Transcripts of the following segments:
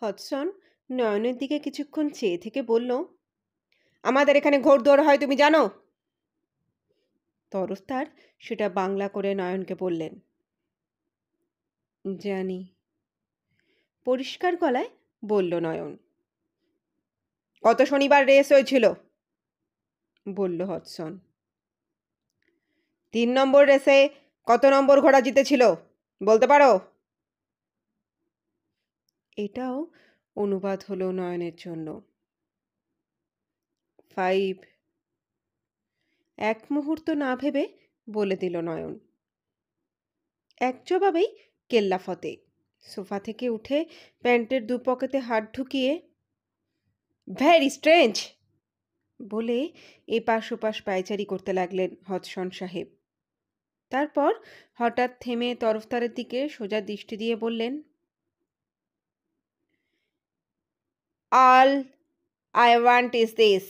Hodson নয়নের দিকে কিছুক্ষণ চেয়ে থেকে বলল, আমাদের এখানে ঘোড়দৌড় হয় তুমি জানো? তরফদার সেটা বাংলা করে নয়নকে বললেন, জানি, পরিষ্কার গলায় বলল নয়ন। কত শনিবার রেস হয়েছিল? বলল হডসন। 3 নম্বর রেসে কত নম্বর ঘোড়া জিতেছিল বলতে পারো? এটাও অনুবাদ হলো নয়নের জন্য। 5। এক মুহূর্ত না ভেবে বলে দিল নয়ন। এক জবাবেই কেল্লা ফতে। সোফা থেকে উঠে প্যান্টের দু পকেটে হাত ঢুকিয়ে ভেরি স্ট্রেঞ্জ বলে এপাশ ওপাশ পায়চারি করতে লাগলেন হডসন সাহেব। তারপর হঠাৎ থেমে তরফদারের দিকে সোজা দৃষ্টি দিয়ে বললেন, all I want is this,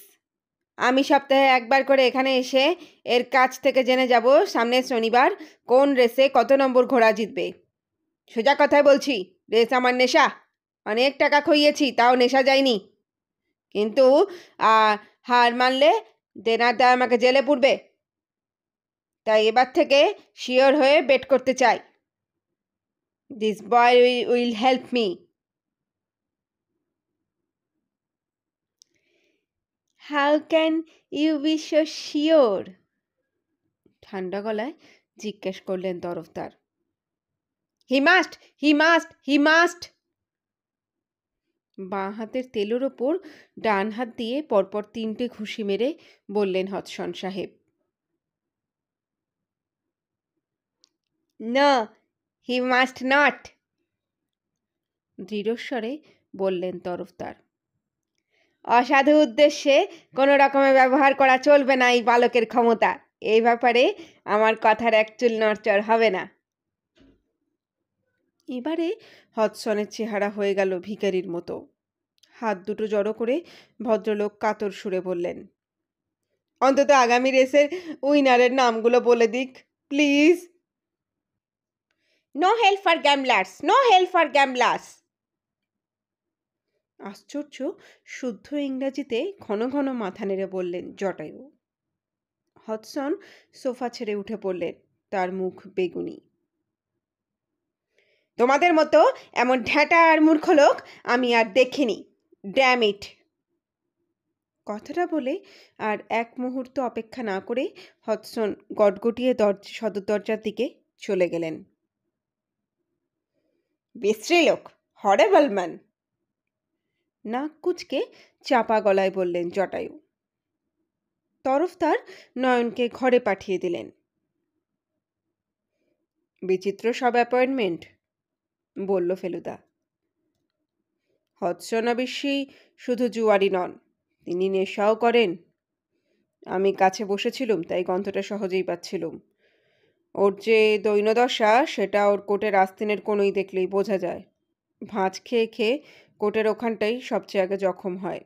আমি সপ্তাহে একবার করে এখানে এসে এর কাছ থেকে জেনে যাব সামনের শনিবার কোন রেসে কত নম্বর ঘোড়া জিতবে। সোজা কথায় বলছি, রেস আমার নেশা। অনেক টাকা খইয়েছি, তাও নেশা যায়নি। কিন্তু হার মানলে দেনারদার আমাকে জেলে পুরবে। তাই এবার থেকে শিওর হয়ে বেট করতে চাই। This boy will help me. How can you be so sure? ঠান্ডা গলায় জিজ্ঞেস করলেন Tarafdar. He must, he must, he must. বাঁ হাতের তেলোর ওপর ডান হাত দিয়ে পরপর 3টে ঘুষি মেরে বললেন হডসন সাহেব। নো, হি মাস্ট নট, দৃঢ়স্বরে বললেন তরফদার। অসাধু উদ্দেশ্যে কোনো রকমের ব্যবহার করা চলবে না এই বালকের ক্ষমতা। এই ব্যাপারে আমার কথার এক চুল নড়চড় হবে না। এবারে হডসনের চেহারা হয়ে গেল ভিখারির মতো। হাত দুটো জড়ো করে ভদ্রলোক কাতর সুরে বললেন, অন্তত আগামী রেসের উইনারের নামগুলো বলে দিক please. No help for gamblers, no help for gamblers. আশ্চর্য শুদ্ধ ইংরাজিতে ঘন ঘন মাথা নেড়ে বললেন জটায়ু। হডসন সোফা ছেড়ে উঠে পড়লেন, তার মুখ বেগুনি। তোমাদের মতো এমন ঢ্যাঁটা আর মূর্খ লোক আমি আর দেখিনি, ড্যাম ইট। কথাটা বলে আর এক মুহূর্ত অপেক্ষা না করে হডসন গটগটিয়ে সদর দরজার দিকে চলে গেলেন। বিশ্রী লোক, হরেবল ম্যান, নাক কুচকে চাপা গলায় বললেন জটায়ু। তরফদার নয়নকে ঘরে পাঠিয়ে দিলেন। বিচিত্র সব অ্যাপয়েন্টমেন্ট, বলল ফেলুদা। হডসন অবশ্যই শুধু জুয়ারি নন, তিনি নেশাও করেন। আমি কাছে বসেছিলুম, তাই গন্ধটা সহজেই পাচ্ছিলুম। ওর যে দৈন্যদশা সেটা ওর কোটের আস্তিনের কোনোই দেখলেই বোঝা যায়। ভাঁজ খেয়ে খেয়ে কোটের ওখানটাই সবচেয়ে আগে জখম হয়।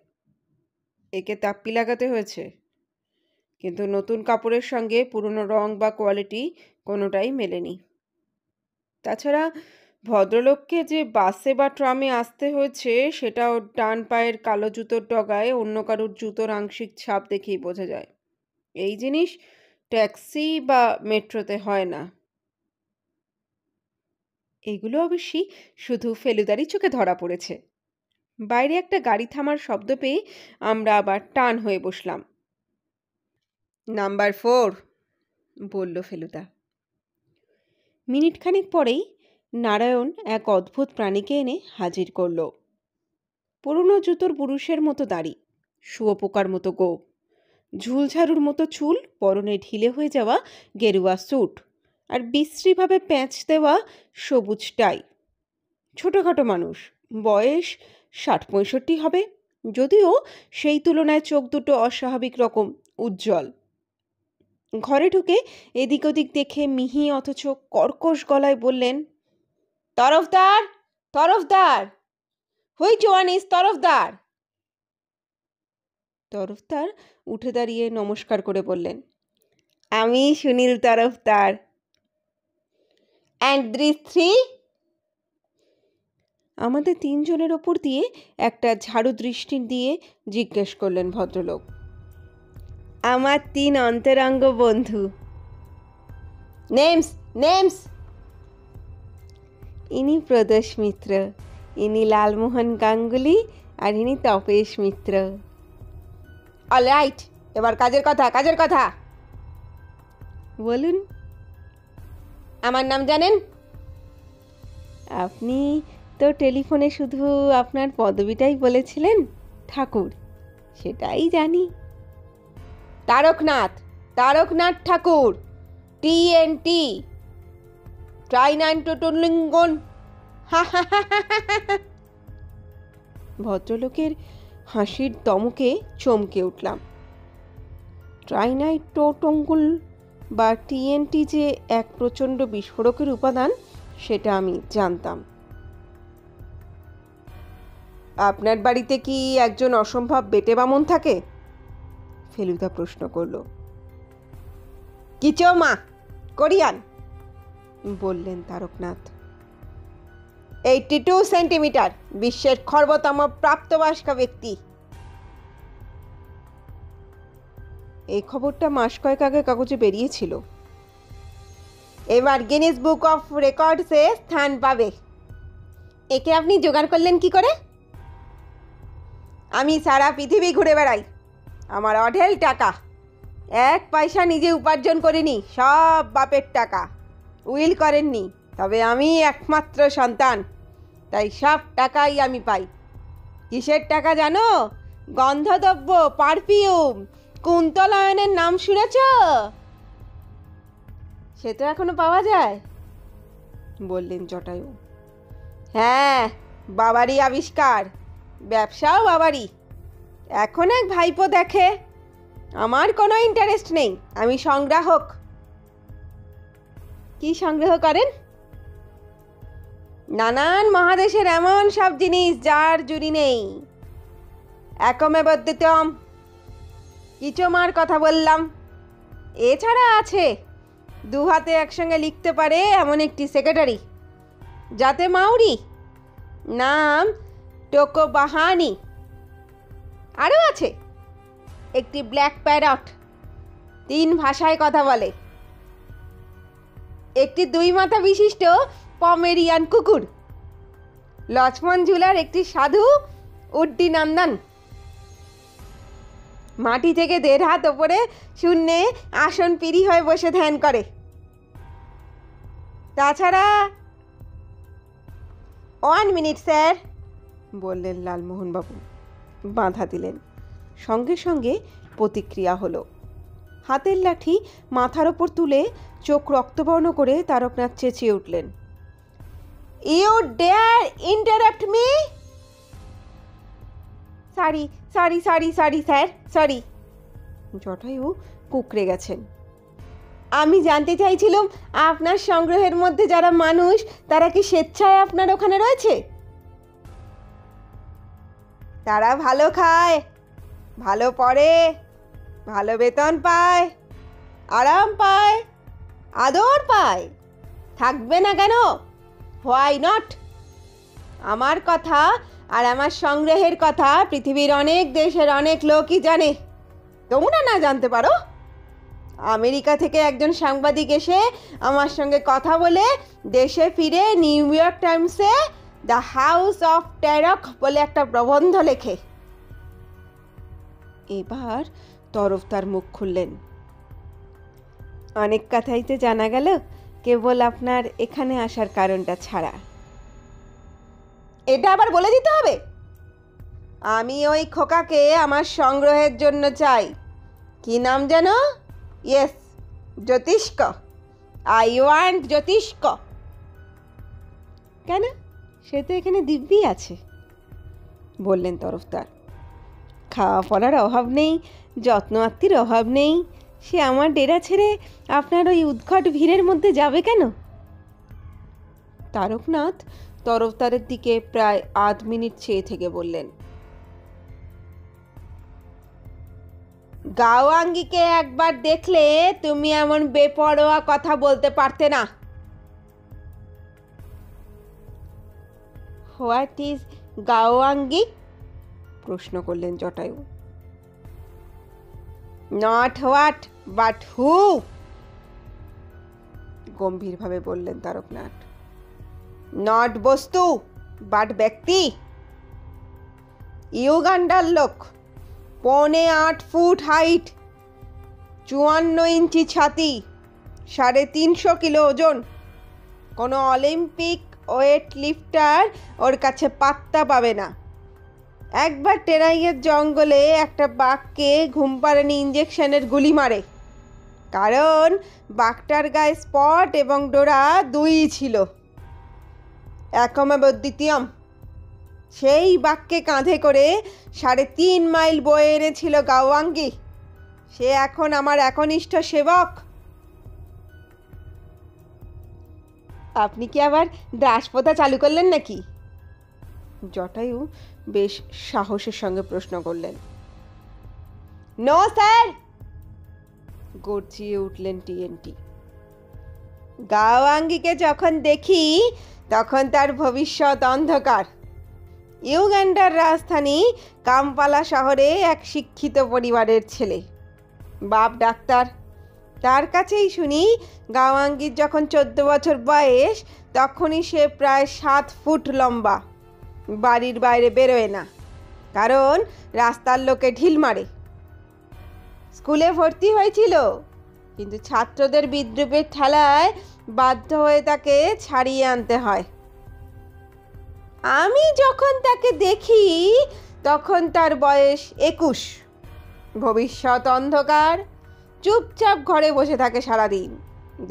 একে তাপ্পি লাগাতে হয়েছে, কিন্তু নতুন কাপড়ের সঙ্গে পুরনো রং বা কোয়ালিটি কোনোটাই মেলেনি। তাছাড়া ভদ্রলোককে যে বাসে বা ট্রামে আসতে হয়েছে সেটা ওর ডান পায়ের কালো জুতোর ডগায় অন্য কারোর জুতোর আংশিক ছাপ দেখেই বোঝা যায়। এই জিনিস ট্যাক্সি বা মেট্রোতে হয় না। এগুলো অবশ্যই শুধু ফেলুদারই চোখে ধরা পড়েছে। বাইরে একটা গাড়ি থামার শব্দ পেয়ে আমরা আবার টান হয়ে বসলাম। নাম্বার 4, বলল ফেলুদা। মিনিটখানেক পরেই নারায়ণ এক অদ্ভুত প্রাণীকে এনে হাজির করল। পুরনো জুতোর পুরুষের মতো দাড়ি, শুয়োপোকার মতো গোঁফ, ঝুলঝাড়ুর মতো চুল, পরনে ঢিলে হয়ে যাওয়া গেরুয়া স্যুট আর বিশ্রীভাবে প্যাঁচ দেওয়া সবুজ টাই। ছোটোখাটো মানুষ, বয়স 60-65 হবে, যদিও সেই তুলনায় চোখ দুটো অস্বাভাবিক রকম উজ্জ্বল। ঘরে ঢুকে এদিক ওদিক দেখে মিহি অথচ কর্কশ গলায় বললেন, Tarafdar, Tarafdar, which one is Tarafdar? Tarafdar উঠে দাঁড়িয়ে নমস্কার করে বললেন, আমি সুনীল তরফদার। And this 3? আমাদের তিনজনের ওপর দিয়ে একটা ঝাড়ু দৃষ্টি দিয়ে জিজ্ঞেস করলেন ভদ্রলোক। আমার 3 অন্তরঙ্গ বন্ধু। Names names. ইনি প্রদোষ মিত্র, ইনি লালমোহন গাঙ্গুলি, আর ইনি তপেশ মিত্র। অলরাইট, এবার কাজের কথা, কাজের কথা বলুন। আমার নাম জানেন? আপনি তো টেলিফোনে শুধু আপনার পদবিটাই বলেছিলেন, ঠাকুর। সেটাই জানি। তারকনাথ, তারকনাথ ঠাকুর, TNT, ট্রাইনাইট্রোটনলিঙ্গন। ভদ্রলোকের হাসির দমকে চমকে উঠলাম। ট্রাইনাইট্রোটঙ্গুল বা TNT যে এক প্রচণ্ড বিস্ফোরকের উপাদান, সেটা আমি জানতাম। আপনার বাড়িতে কি একজন অসম্ভব বেটে বামন থাকে? ফেলুদা প্রশ্ন করল। কিচো মা, কোরিয়ান, বললেন তারকনাথ। 82 সেন্টিমিটার, বিশ্বের খর্বতম প্রাপ্তবয়স্ক ব্যক্তি। এই খবরটা মাস কয়েক আগে কাগজে বেরিয়েছিল। এবার গিনেস বুক অফ রেকর্ডসে স্থান পাবে। একে আপনি জোগাড় করলেন কি করে? আমি সারা পৃথিবী ঘুরে বেড়াই। আমার অঢেল টাকা, 1 পয়সা নিজে উপার্জন করিনি, সব বাপের টাকা। উইল করেননি, তবে আমি একমাত্র সন্তান, তাই সব টাকাই আমি পাই। কিসের টাকা জানো? গন্ধদ্রব্য, পারফিউম। কুন্তলায়নের নাম শুনেছ? সে তো এখনো পাওয়া যায়, বললেন জটায়ু। হ্যাঁ, বাবারই আবিষ্কার, ব্যবসাও বাবারই। এখন এক ভাইপো দেখে। আমার কোনো ইন্টারেস্ট নেই, আমি সংগ্রাহক। কি সংগ্রহ করেন? নানান মহাদেশের এমন সব জিনিস যার জুড়ি নেই। একমেব দ্বিতীয়ম। কিচো মার কথা বললাম। এছাড়া আছে 2 হাতে একসঙ্গে লিখতে পারে এমন একটি সেক্রেটারি, যাতে মাউরি, নাম টোকো বাহানি। আরও আছে একটি ব্ল্যাক প্যারট, 3 ভাষায় কথা বলে। একটি 2 মাথা বিশিষ্ট পমেরিয়ান কুকুর, লক্ষ্মণ ঝুলার একটি সাধু উড্ডি নন্দন, মাটি থেকে 1.5 হাত ওপরে শূন্যে আসন পিড়ি হয়ে বসে ধ্যান করে। তাছাড়া 1 মিনিট স্যার, বললেন লালমোহনবাবু। বাধা দিলেন। সঙ্গে সঙ্গে প্রতিক্রিয়া হলো। হাতের লাঠি মাথার ওপর তুলে চোখ রক্তবর্ণ করে তারকনাথ চেঁচিয়ে উঠলেন, you dare interrupt me? Sorry sorry sorry sorry sir, sorry. Jatayu কুকড়ে গেছেন। আমি জানতে চাইছিলাম, আপনার সংগ্রহের মধ্যে যারা মানুষ, তারা কি স্বেচ্ছায় আপনার ওখানে রয়েছে? তারা ভালো খায়, ভালো পড়ে, ভালো বেতন পায়, আরাম পায়, আদর পায়। থাকবে না কেন? Why not? আমার কথা আর আমার সংগ্রহের কথা পৃথিবীর অনেক দেশের অনেক লোকই জানে। তোমরা না জানতে পারো? আমেরিকা থেকে একজন সাংবাদিক এসে আমার সঙ্গে কথা বলে দেশে ফিরে নিউ ইয়র্ক টাইমসে দ্য হাউস অফ টেরক বলে একটা প্রবন্ধ লেখে। এবার তরফদার মুখ খুললেন। অনেক কথাই তো জানা গেল, কেবল আপনার এখানে আসার কারণটা ছাড়া। এটা আবার বলে দিতে হবে? আমি ওই খোকাকে আমার সংগ্রহের জন্য চাই। কি নাম যেন? Yes, Jyotishka. I want Jyotishka. কেন? সে তো এখানে দিব্যি আছে, বললেন তরফদার। খাওয়া পড়ার অভাব নেই, যত্ন আত্মীর অভাব নেই। সে আমার ডেরা ছেড়ে আপনার ওই উদ্ঘট ভিড়ের মধ্যে যাবে কেন? তারকনাথ তরফদারের দিকে প্রায় 1/2 মিনিট চেয়ে থেকে বললেন, গাওয়াঙ্গিকে একবার দেখলে তুমি এমন বেপরোয়া কথা বলতে পারতে না। হোয়াট ইজ গাওয়াঙ্গি? প্রশ্ন করলেন Jatayu. Not what but who, গম্ভীরভাবে বললেন তারকনাথ। নট বস্তু বাট ব্যক্তি। ইউগান্ডার লোক, 8.25 ফুট হাইট, 54 ইঞ্চি ছাতি, 350 কিলো ওজন। কোনো অলিম্পিক ওয়েট লিফটার ওর কাছে পাত্তা পাবে না। একবার টেরাইয়ের জঙ্গলে একটা বাঘকে ঘুমপাড়ানি ইঞ্জেকশনের গুলি মারে, কারণ বাঘটার গায়ে স্পট এবং ডোরা দুই ছিল, একমেব দ্বিতীয়ম। সেই বাঘকে কাঁধে করে 3.5 মাইল বয়ে এনেছিল গাওয়াঙ্গি। সে এখন আমার একনিষ্ঠ সেবক। আপনি কি আবার দাসপ্রথা চালু করলেন নাকি? জটায়ু বেশ সাহসের সঙ্গে প্রশ্ন করলেন। নো স্যার, গর্জিয়ে উঠলেন টিএনটি। গাওয়াঙ্গিকে যখন দেখি তখন তার ভবিষ্যৎ অন্ধকার। ইউগান্ডার রাজধানী কাম্পালা শহরে এক শিক্ষিত পরিবারের ছেলে, বাপ ডাক্তার। তার কাছেই শুনি গাওয়াঙ্গির যখন 14 বছর বয়স তখনই সে প্রায় 7 ফুট লম্বা। বাড়ির বাইরে বেরোয় না, কারণ রাস্তার লোকে ঢিল মারে। স্কুলে ভর্তি হয়েছিল, কিন্তু ছাত্রদের বিদ্রুপের ঠেলায় বাধ্য হয়ে তাকে ছাড়িয়ে আনতে হয়। আমি যখন তাকে দেখি তখন তার বয়স 21। ভবিষ্যৎ অন্ধকার, চুপচাপ ঘরে বসে থাকে সারাদিন।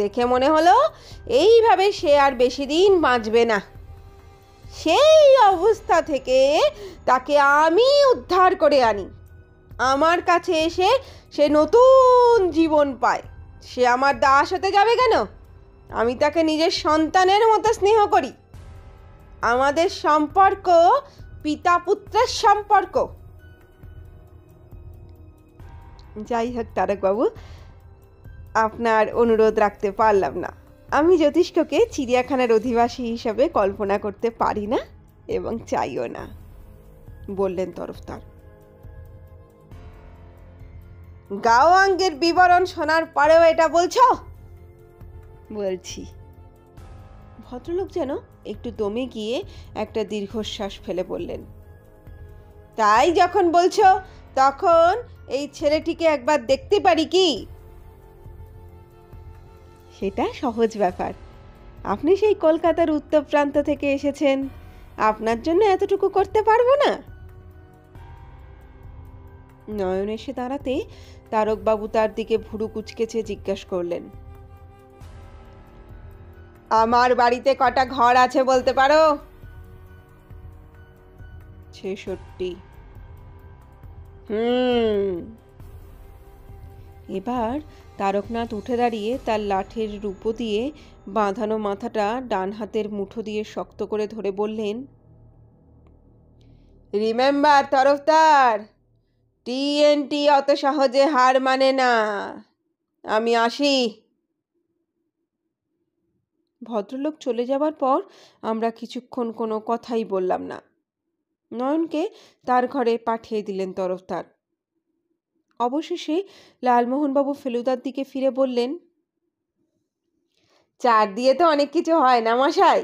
দেখে মনে হলো এইভাবে সে আর বেশি দিন বাঁচবে না। সেই অবস্থা থেকে তাকে আমি উদ্ধার করে আনি। আমার কাছে এসে সে নতুন জীবন পায়। সে আমার দাস হতে যাবে কেন? আমি তাকে নিজের সন্তানের মতো স্নেহ করি। আমাদের সম্পর্ক পিতা পুত্রের সম্পর্ক। যাই হোক তারকবাবু, আপনার অনুরোধ রাখতে পারলাম না। আমি জ্যোতিষ্ককে চিড়িয়াখানার অধিবাসী হিসাবে কল্পনা করতে পারি না এবং চাইও না, বললেন তরফদার। গাওয়াঙ্গের বিবরণ শোনার পরেও এটা বলছো? বলছি। ভদ্রলোক যেন একটু দমে গিয়ে একটা দীর্ঘশ্বাস ফেলে বললেন, তাই যখন বলছো তখন এই ছেলেটিকে একবার দেখতে পারি কি? সেটা সহজ ব্যাপার। আপনি সেই কলকাতার উত্তর প্রান্ত থেকে এসেছেন, আপনার জন্য এতটুকু করতে পারবো না? নয়ন এসে দাঁড়াতে তারকবাবু তার দিকে ভুরু কুঁচকেছে জিজ্ঞাসা করলেন, আমার বাড়িতে কটা ঘর আছে বলতে পারো? 66। এবার তারকনাথ উঠে দাঁড়িয়ে তার লাঠির রূপো দিয়ে বাঁধানো মাথাটা ডান হাতের মুঠো দিয়ে শক্ত করে ধরে বললেন, রিমেম্বার তরফদার, টিএনটি অত সহজে হার মানে না। আমি আসি। ভদ্রলোক চলে যাবার পর আমরা কিছুক্ষণ কোনো কথাই বললাম না। নয়নকে তার ঘরে পাঠিয়ে দিলেন তরফদার। অবশেষে লালমোহনবাবু ফেলুদার দিকে ফিরে বললেন, চার দিয়ে তো অনেক কিছু হয় না মশাই।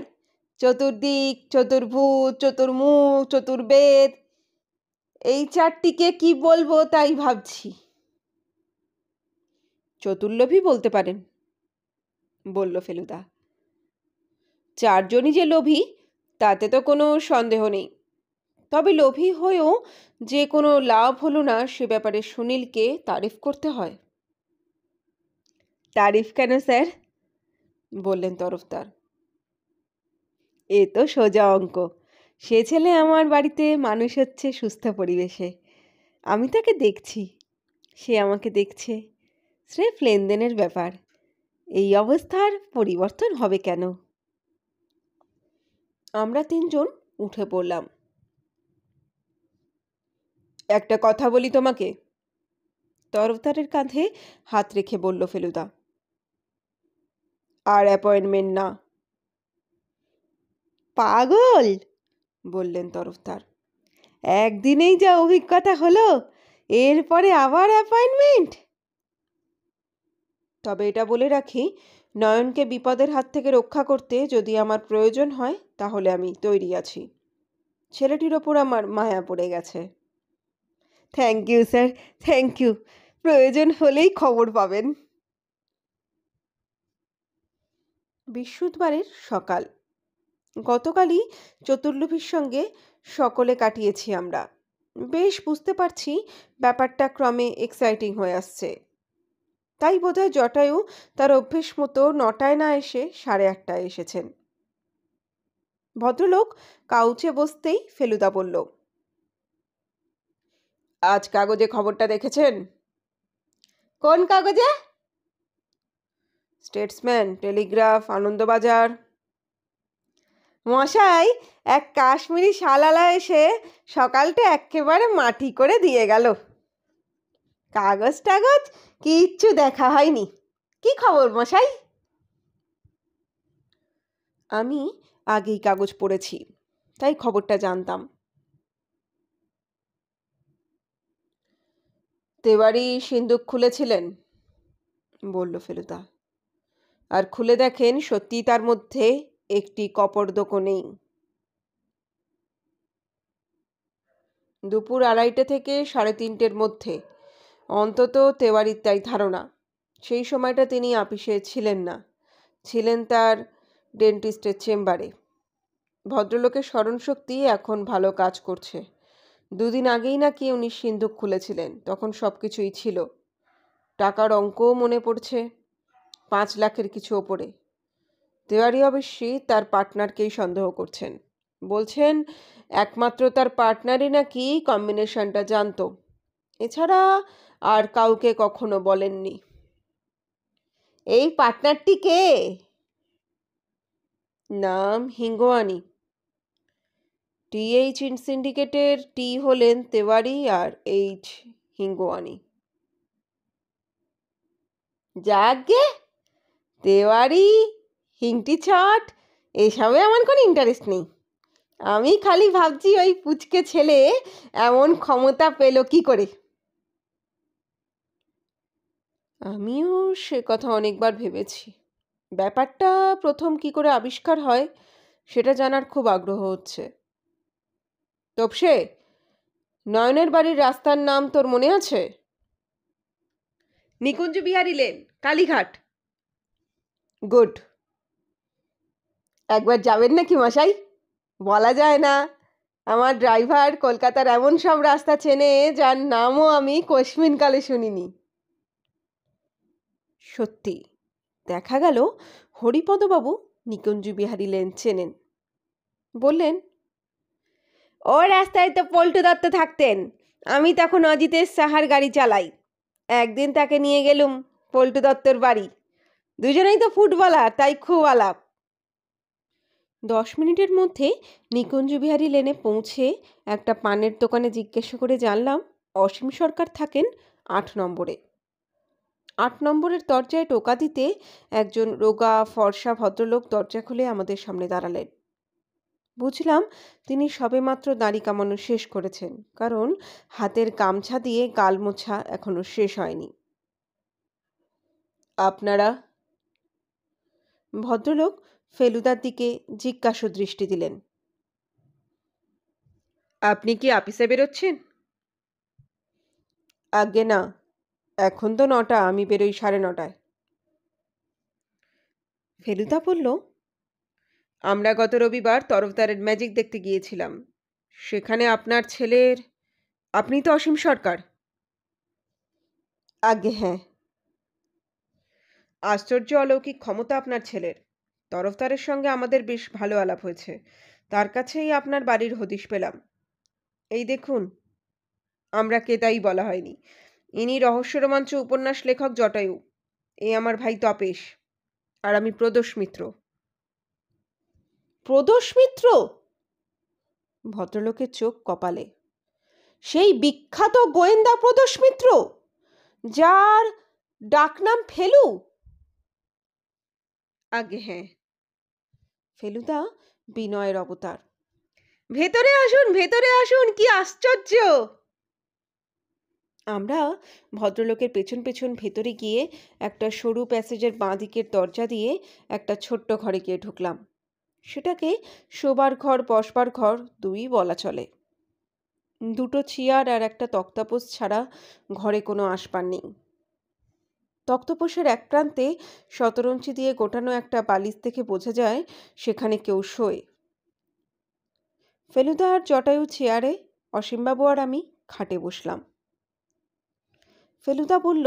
চতুর্দিক, চতুর্ভুজ, চতুর্মুখ, চতুর্বেদ, এই চারটিকে কি বলবো তাই ভাবছি। চতুর্লোভী বলতে পারেন, বলল ফেলুদা। চারজনই যে লোভী তাতে তো কোনো সন্দেহ নেই। তবে লোভী হয়েও যে কোনো লাভ হলো না সে ব্যাপারে সুনীলকে তারিফ করতে হয়। তারিফ কেন স্যার? বললেন তরফদার। এ তো সোজা অঙ্ক। সে ছেলে আমার বাড়িতে মানুষ হচ্ছে সুস্থ পরিবেশে। আমি তাকে দেখছি, সে আমাকে দেখছে। স্রেফ লেনদেনের ব্যাপার। এই অবস্থার পরিবর্তন হবে কেন? আমরা তিনজন উঠে পড়লাম। একটা কথা বলি তোমাকে, তরফদারের কাঁধে হাত রেখে বলল ফেলুদা। আর অ্যাপয়েন্টমেন্ট না। পাগল? বললেন তরফদার। একদিনেই যা অভিজ্ঞতা হলো, এরপরে আবার অ্যাপয়েন্টমেন্ট? তবে এটা বলে রাখি, নয়নকে বিপদের হাত থেকে রক্ষা করতে যদি আমার প্রয়োজন হয় তাহলে আমি তৈরি আছি। ছেলেটির ওপর আমার মায়া পড়ে গেছে। Thank you sir, thank you. প্রয়োজন হলেই খবর পাবেন। বৃহস্পতিবারের সকাল। গতকালই চতুর্লভীর সঙ্গে সকলে কাটিয়েছি আমরা। বেশ বুঝতে পারছি ব্যাপারটা ক্রমে এক্সাইটিং হয়ে আসছে। তাই বোধহয় জটায়ু তার অভ্যেস মতো 9টায় না এসে 8:30টায় এসেছেন। ভদ্রলোক কাউচে বসতেই ফেলুদা বলল, আজ কাগজে খবরটা দেখেছেন? কোন কাগজে? Statesman, Telegraph, Anandabazar. মশাই, এক কাশ্মীরি শালালা এসে সকালটা একেবারে মাটি করে দিয়ে গেল। কাগজ টাগজ কিচ্ছু দেখা হয়নি। কি খবর মশাই? আমি আগেই কাগজ পড়েছি, তাই খবরটা জানতাম। তেওয়ারি সিন্দুক খুলেছিলেন, বলল ফেলুদা। আর খুলে দেখেন সত্যিই তার মধ্যে একটি কপর্দকও নেই। দুপুর 2:30 থেকে 3:30-র মধ্যে, অন্তত তেওয়ারির তাই ধারণা। সেই সময়টা তিনি আপিসে ছিলেন না, ছিলেন তার ডেন্টিস্টের চেম্বারে। ভদ্রলোকের স্মরণশক্তি এখন ভালো কাজ করছে। 2 দিন আগেই নাকি উনি সিন্দুক খুলেছিলেন, তখন সব কিছুই ছিল। টাকার অঙ্কও মনে পড়ছে, 5 লাখের কিছু ওপরে। তেওয়ারি অবশ্যই তার পার্টনারকেই সন্দেহ করছেন। বলছেন একমাত্র তার পার্টনারই নাকি কম্বিনেশনটা জানতো, এছাড়া আর কাউকে কখনো বলেননি। এই পার্টনারটি কে? নাম হিঙ্গোয়ানি। টিএইচ সিন্ডিকেটের টি হলেন তেওয়ারি আর এইচ হিঙ্গোয়ানি। যাগে, তেওয়ারি, হিংটি ছট এসবে আমার কোনো ইন্টারেস্ট নেই। আমি খালি ভাবছি ওই পুচকে ছেলে এমন ক্ষমতা পেল কি করে। আমিও সে কথা অনেকবার ভেবেছি। ব্যাপারটা প্রথম কি করে আবিষ্কার হয় সেটা জানার খুব আগ্রহ হচ্ছে। তপসে, নয়নের বাড়ির রাস্তার নাম তোর মনে আছে? নিকুঞ্জ বিহারী লেন, কালীঘাট। গুড। একবার যাবেন নাকি মশাই? বলা যায় না, আমার ড্রাইভার কলকাতার এমন সব রাস্তা চেনে যার নামও আমি কোশ্মিনকালে শুনিনি। সত্যি দেখা গেল হরিপদবাবু নিকুঞ্জ বিহারী লেন চেনেন। বললেন, ও রাস্তায় তো পল্টু দত্ত থাকতেন, আমি তখন অজিতের সাহার গাড়ি চালাই। একদিন তাকে নিয়ে গেলুম পল্টু দত্তর বাড়ি। দুজনেই তো ফুটবলার, তাই খুব আলাপ। 10 মিনিটের মধ্যে নিকুঞ্জ বিহারী লেনে পৌঁছে একটা পানের দোকানে জিজ্ঞাসা করে জানলাম অসীম সরকার থাকেন 8 নম্বরে। 8 নম্বরের দরজায় টোকা দিতে একজন রোগা ফর্সা ভদ্রলোক দরজা খুলে আমাদের সামনে দাঁড়ালেন। বুঝলাম তিনি সবেমাত্র দাড়ি কামানো শেষ করেছেন, কারণ হাতের গামছা দিয়ে গাল মোছা এখনো শেষ হয়নি। আপনারা? ভদ্রলোক ফেলুদার দিকে জিজ্ঞাসু দৃষ্টি দিলেন। আপনি কি আপিসে বেরোচ্ছেন? আজ্ঞে না, এখন তো 9টা, আমি বেরোই 9:30টায়। ফেলুদা বলল, আমরা গত রবিবার তরফদারের ম্যাজিক দেখতে গিয়েছিলাম। সেখানে আপনার ছেলের... আপনি তো অসীম সরকার? আজ্ঞে হ্যাঁ। আশ্চর্য অলৌকিক ক্ষমতা আপনার ছেলের। তরফদারের সঙ্গে আমাদের বেশ ভালো আলাপ হয়েছে, তার কাছেই আপনার বাড়ির হদিশ পেলাম। এই দেখুন, আমরা কে তাই বলা হয়নি। ইনি রহস্য রোমাঞ্চ উপন্যাস লেখক জটায়ু, এ আমার ভাই তপেশ, আর আমি প্রদোষ মিত্র। প্রদোষ মিত্র? ভদ্রলোকের চোখ কপালে। সেই বিখ্যাত গোয়েন্দা প্রদোষ মিত্র, যার ডাকনাম ফেলু? আগে হ্যাঁ। ফেলুদা বিনয়ের অবতার। ভেতরে আসুন, ভেতরে আসুন, কি আশ্চর্য! আমরা ভদ্রলোকের পেছন পেছন ভেতরে গিয়ে একটা সরু প্যাসেজের বাঁ দিকের দরজা দিয়ে একটা ছোট্ট ঘরে গিয়ে ঢুকলাম। সেটাকে শোবার ঘর বসবার ঘর দুই বলা চলে। দুটো চেয়ার আর একটা তক্তাপোষ ছাড়া ঘরে কোনো আসবাব নেই। তক্তপোষের এক প্রান্তে শতরঞ্চি দিয়ে গোটানো একটা বালিশ থেকে বোঝা যায় সেখানে কেউ শোয়। ফেলুদা আর জটায়ু চেয়ারে, অসীমবাবু আর আমি খাটে বসলাম। ফেলুদা বলল,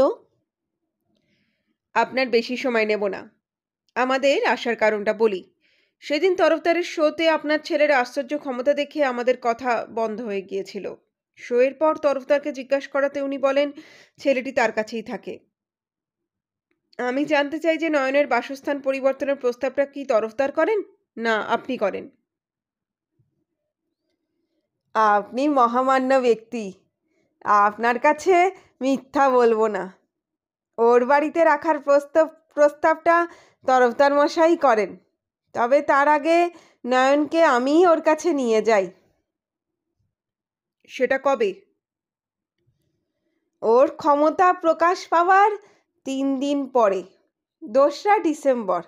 আপনার বেশি সময় নেব না, আমাদের আসার কারণটা বলি। সেদিন তরফদারের শোতে আপনার ছেলের আশ্চর্য ক্ষমতা দেখে আমাদের কথা বন্ধ হয়ে গিয়েছিল। শোয়ের পর তরফদারকে জিজ্ঞাসা করাতে উনি বলেন ছেলেটি তার কাছেই থাকে। আমি জানতে চাই যে নয়নের বাসস্থান পরিবর্তনের প্রস্তাবটা কি তরফদার করেন, না আপনি করেন? আপনি মহামান্য ব্যক্তি, আপনার কাছে মিথ্যা বলবো না। ওর বাড়িতে রাখার প্রস্তাবটা তরফদার মশাই করেন। তবে তার আগে নয়নকে আমি ওর কাছে নিয়ে যাই। সেটা কবে? ওর ক্ষমতা প্রকাশ পাওয়ার 3 দিন পরে, 2রা ডিসেম্বর।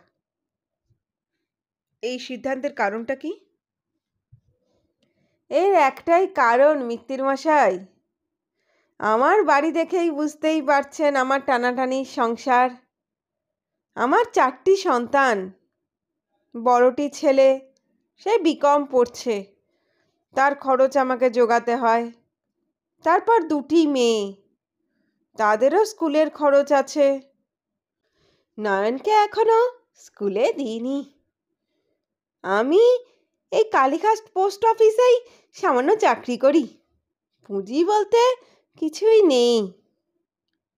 এই সিদ্ধান্তের কারণটা কি? এর একটাই কারণ মিত্তির মশাই, আমার বাড়ি দেখেই বুঝতেই পারছেন আমার টানাটানির সংসার। আমার 4টি সন্তান। বড়টি ছেলে, সে বিকম পড়ছে, তার খরচ আমাকে জোগাতে হয়। তারপর 2টি মেয়ে, তাদেরও স্কুলের খরচ আছে। নয়নকে এখনো স্কুলে দিইনি। আমি এই কালীঘাট পোস্ট অফিসেই সামান্য চাকরি করি। পুঁজি বলতে কিছুই নেই।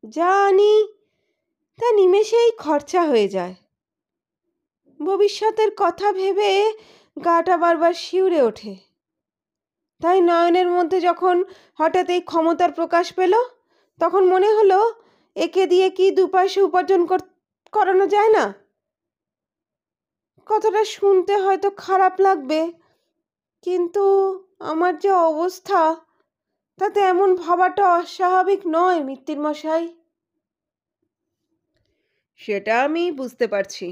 যা আনি তা নিমেষেই খরচা হয়ে যায়। ভবিষ্যতের কথা ভেবে গাটা বারবার শিউরে ওঠে। তাই নয়নের মধ্যে যখন হঠাৎ এই ক্ষমতার প্রকাশ পেল, তখন মনে হলো একে দিয়ে কি 2 পয়সা উপার্জন করানো যায় না। কথাটা শুনতে হয়তো খারাপ লাগবে, কিন্তু আমার যে অবস্থা তাতে এমন ভাবাটা অস্বাভাবিক নয় মিত্তির মশাই। সেটা আমি বুঝতে পারছি,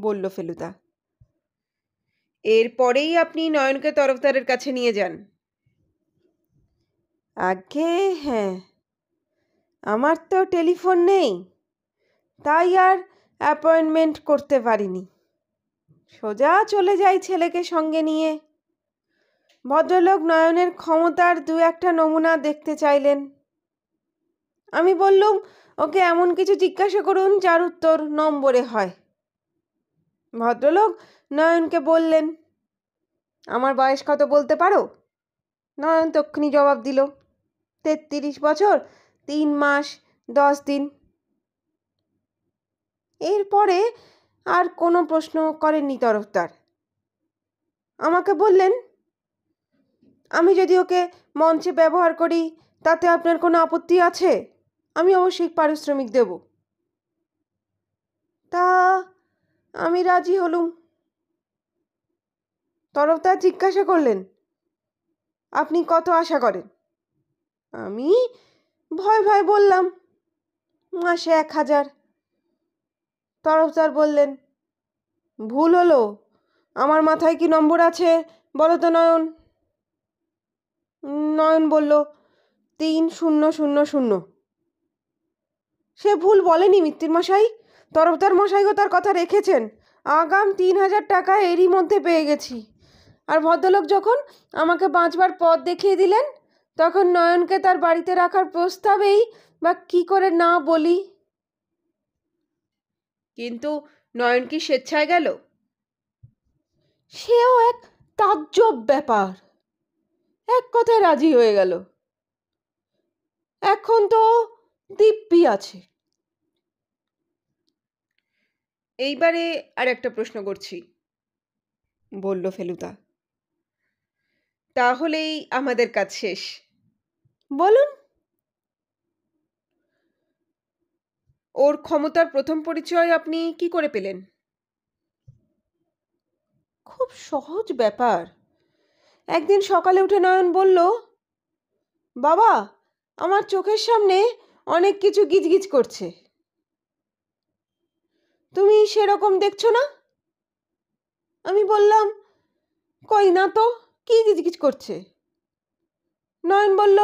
বলল ফেলুদা। এরপরেই আপনি নয়নকে তরফদারের কাছে নিয়ে যান। আগে হ্যাঁ, আমার তো টেলিফোন নেই, তাই আর অ্যাপয়েন্টমেন্ট করতে পারিনি। সোজা চলে যাই ছেলেকে সঙ্গে নিয়ে। ভদ্রলোক নয়নের ক্ষমতার 2-1টা নমুনা দেখতে চাইলেন। আমি বললুম ওকে এমন কিছু জিজ্ঞাসা করুন যার উত্তর নম্বরে হয়। ভদ্রলোক নয়নকে বললেন, আমার বয়স কত বলতে পারো? নয়ন তক্ষুনি জবাব দিল, 33 বছর 3 মাস 10 দিন। এরপরে আর কোনো প্রশ্ন করেননি তরফদার। আমাকে বললেন, আমি যদি ওকে মঞ্চে ব্যবহার করি তাতে আপনার কোনো আপত্তি আছে? আমি অবশ্যই পারিশ্রমিক দেব। তা আমি রাজি হলুম। তরফদার জিজ্ঞাসা করলেন, আপনি কত আশা করেন? আমি ভয় ভয় বললাম, মাসে 1000। তরফদার বললেন, ভুল হলো, আমার মাথায় কি নম্বর আছে বলো তো নয়ন? নয়ন বলল, 3000। সে ভুল বলেনি মিত্তির মশাই, তরফদার মশাইও তার কথা রেখেছেন। আগাম 3000 টাকা এরই মধ্যে পেয়ে গেছি। আর ভদ্রলোক যখন আমাকে বাঁচবার পথ দেখিয়ে দিলেন, তখন নয়নকে তার বাড়িতে রাখার প্রস্তাবেই বা কি করে না বলি। কিন্তু নয়ন কি স্বেচ্ছায় গেল? সেও এক তাজ্জব ব্যাপার। এক কথায় রাজি হয়ে গেল। এখন তো দিব্যি আছে। এইবারে আর একটা প্রশ্ন করছি, বলল ফেলুদা। তাহলেই আমাদের কাজ শেষ। বলুন। ওর ক্ষমতার প্রথম পরিচয় আপনি কি করে পেলেন? খুব সহজ ব্যাপার। একদিন সকালে উঠে নয়ন বলল, বাবা, আমার চোখের সামনে অনেক কিছু গিজগিজ করছে। তুমি সেরকম দেখছো না? আমি বললাম, কই না তো, কি গিজগিজ করছে? নয়ন বলল,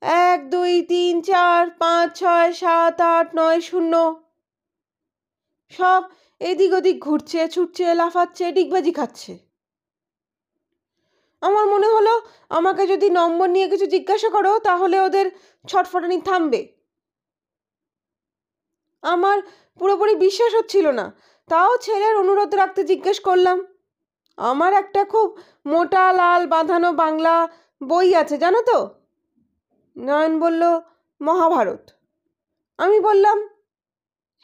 1 2 3 4 5 6 7 8 9 0 সব এদিক ওদিক ঘুরছে, ছুটছে, লাফাচ্ছে, ডিগবাজি খাচ্ছে। আমার মনে হলো আমাকে যদি নম্বর নিয়ে কিছু জিজ্ঞাসা করো তাহলে ওদের ছটফটানি থামবে। আমার পুরোপুরি বিশ্বাস হচ্ছিল না, তাও ছেলের অনুরোধ রাখতে জিজ্ঞেস করলাম। আমার একটা খুব মোটা লাল বাঁধানো বাংলা বই আছে, জানো তো? নয়ন বলল, মহাভারত। আমি বললাম,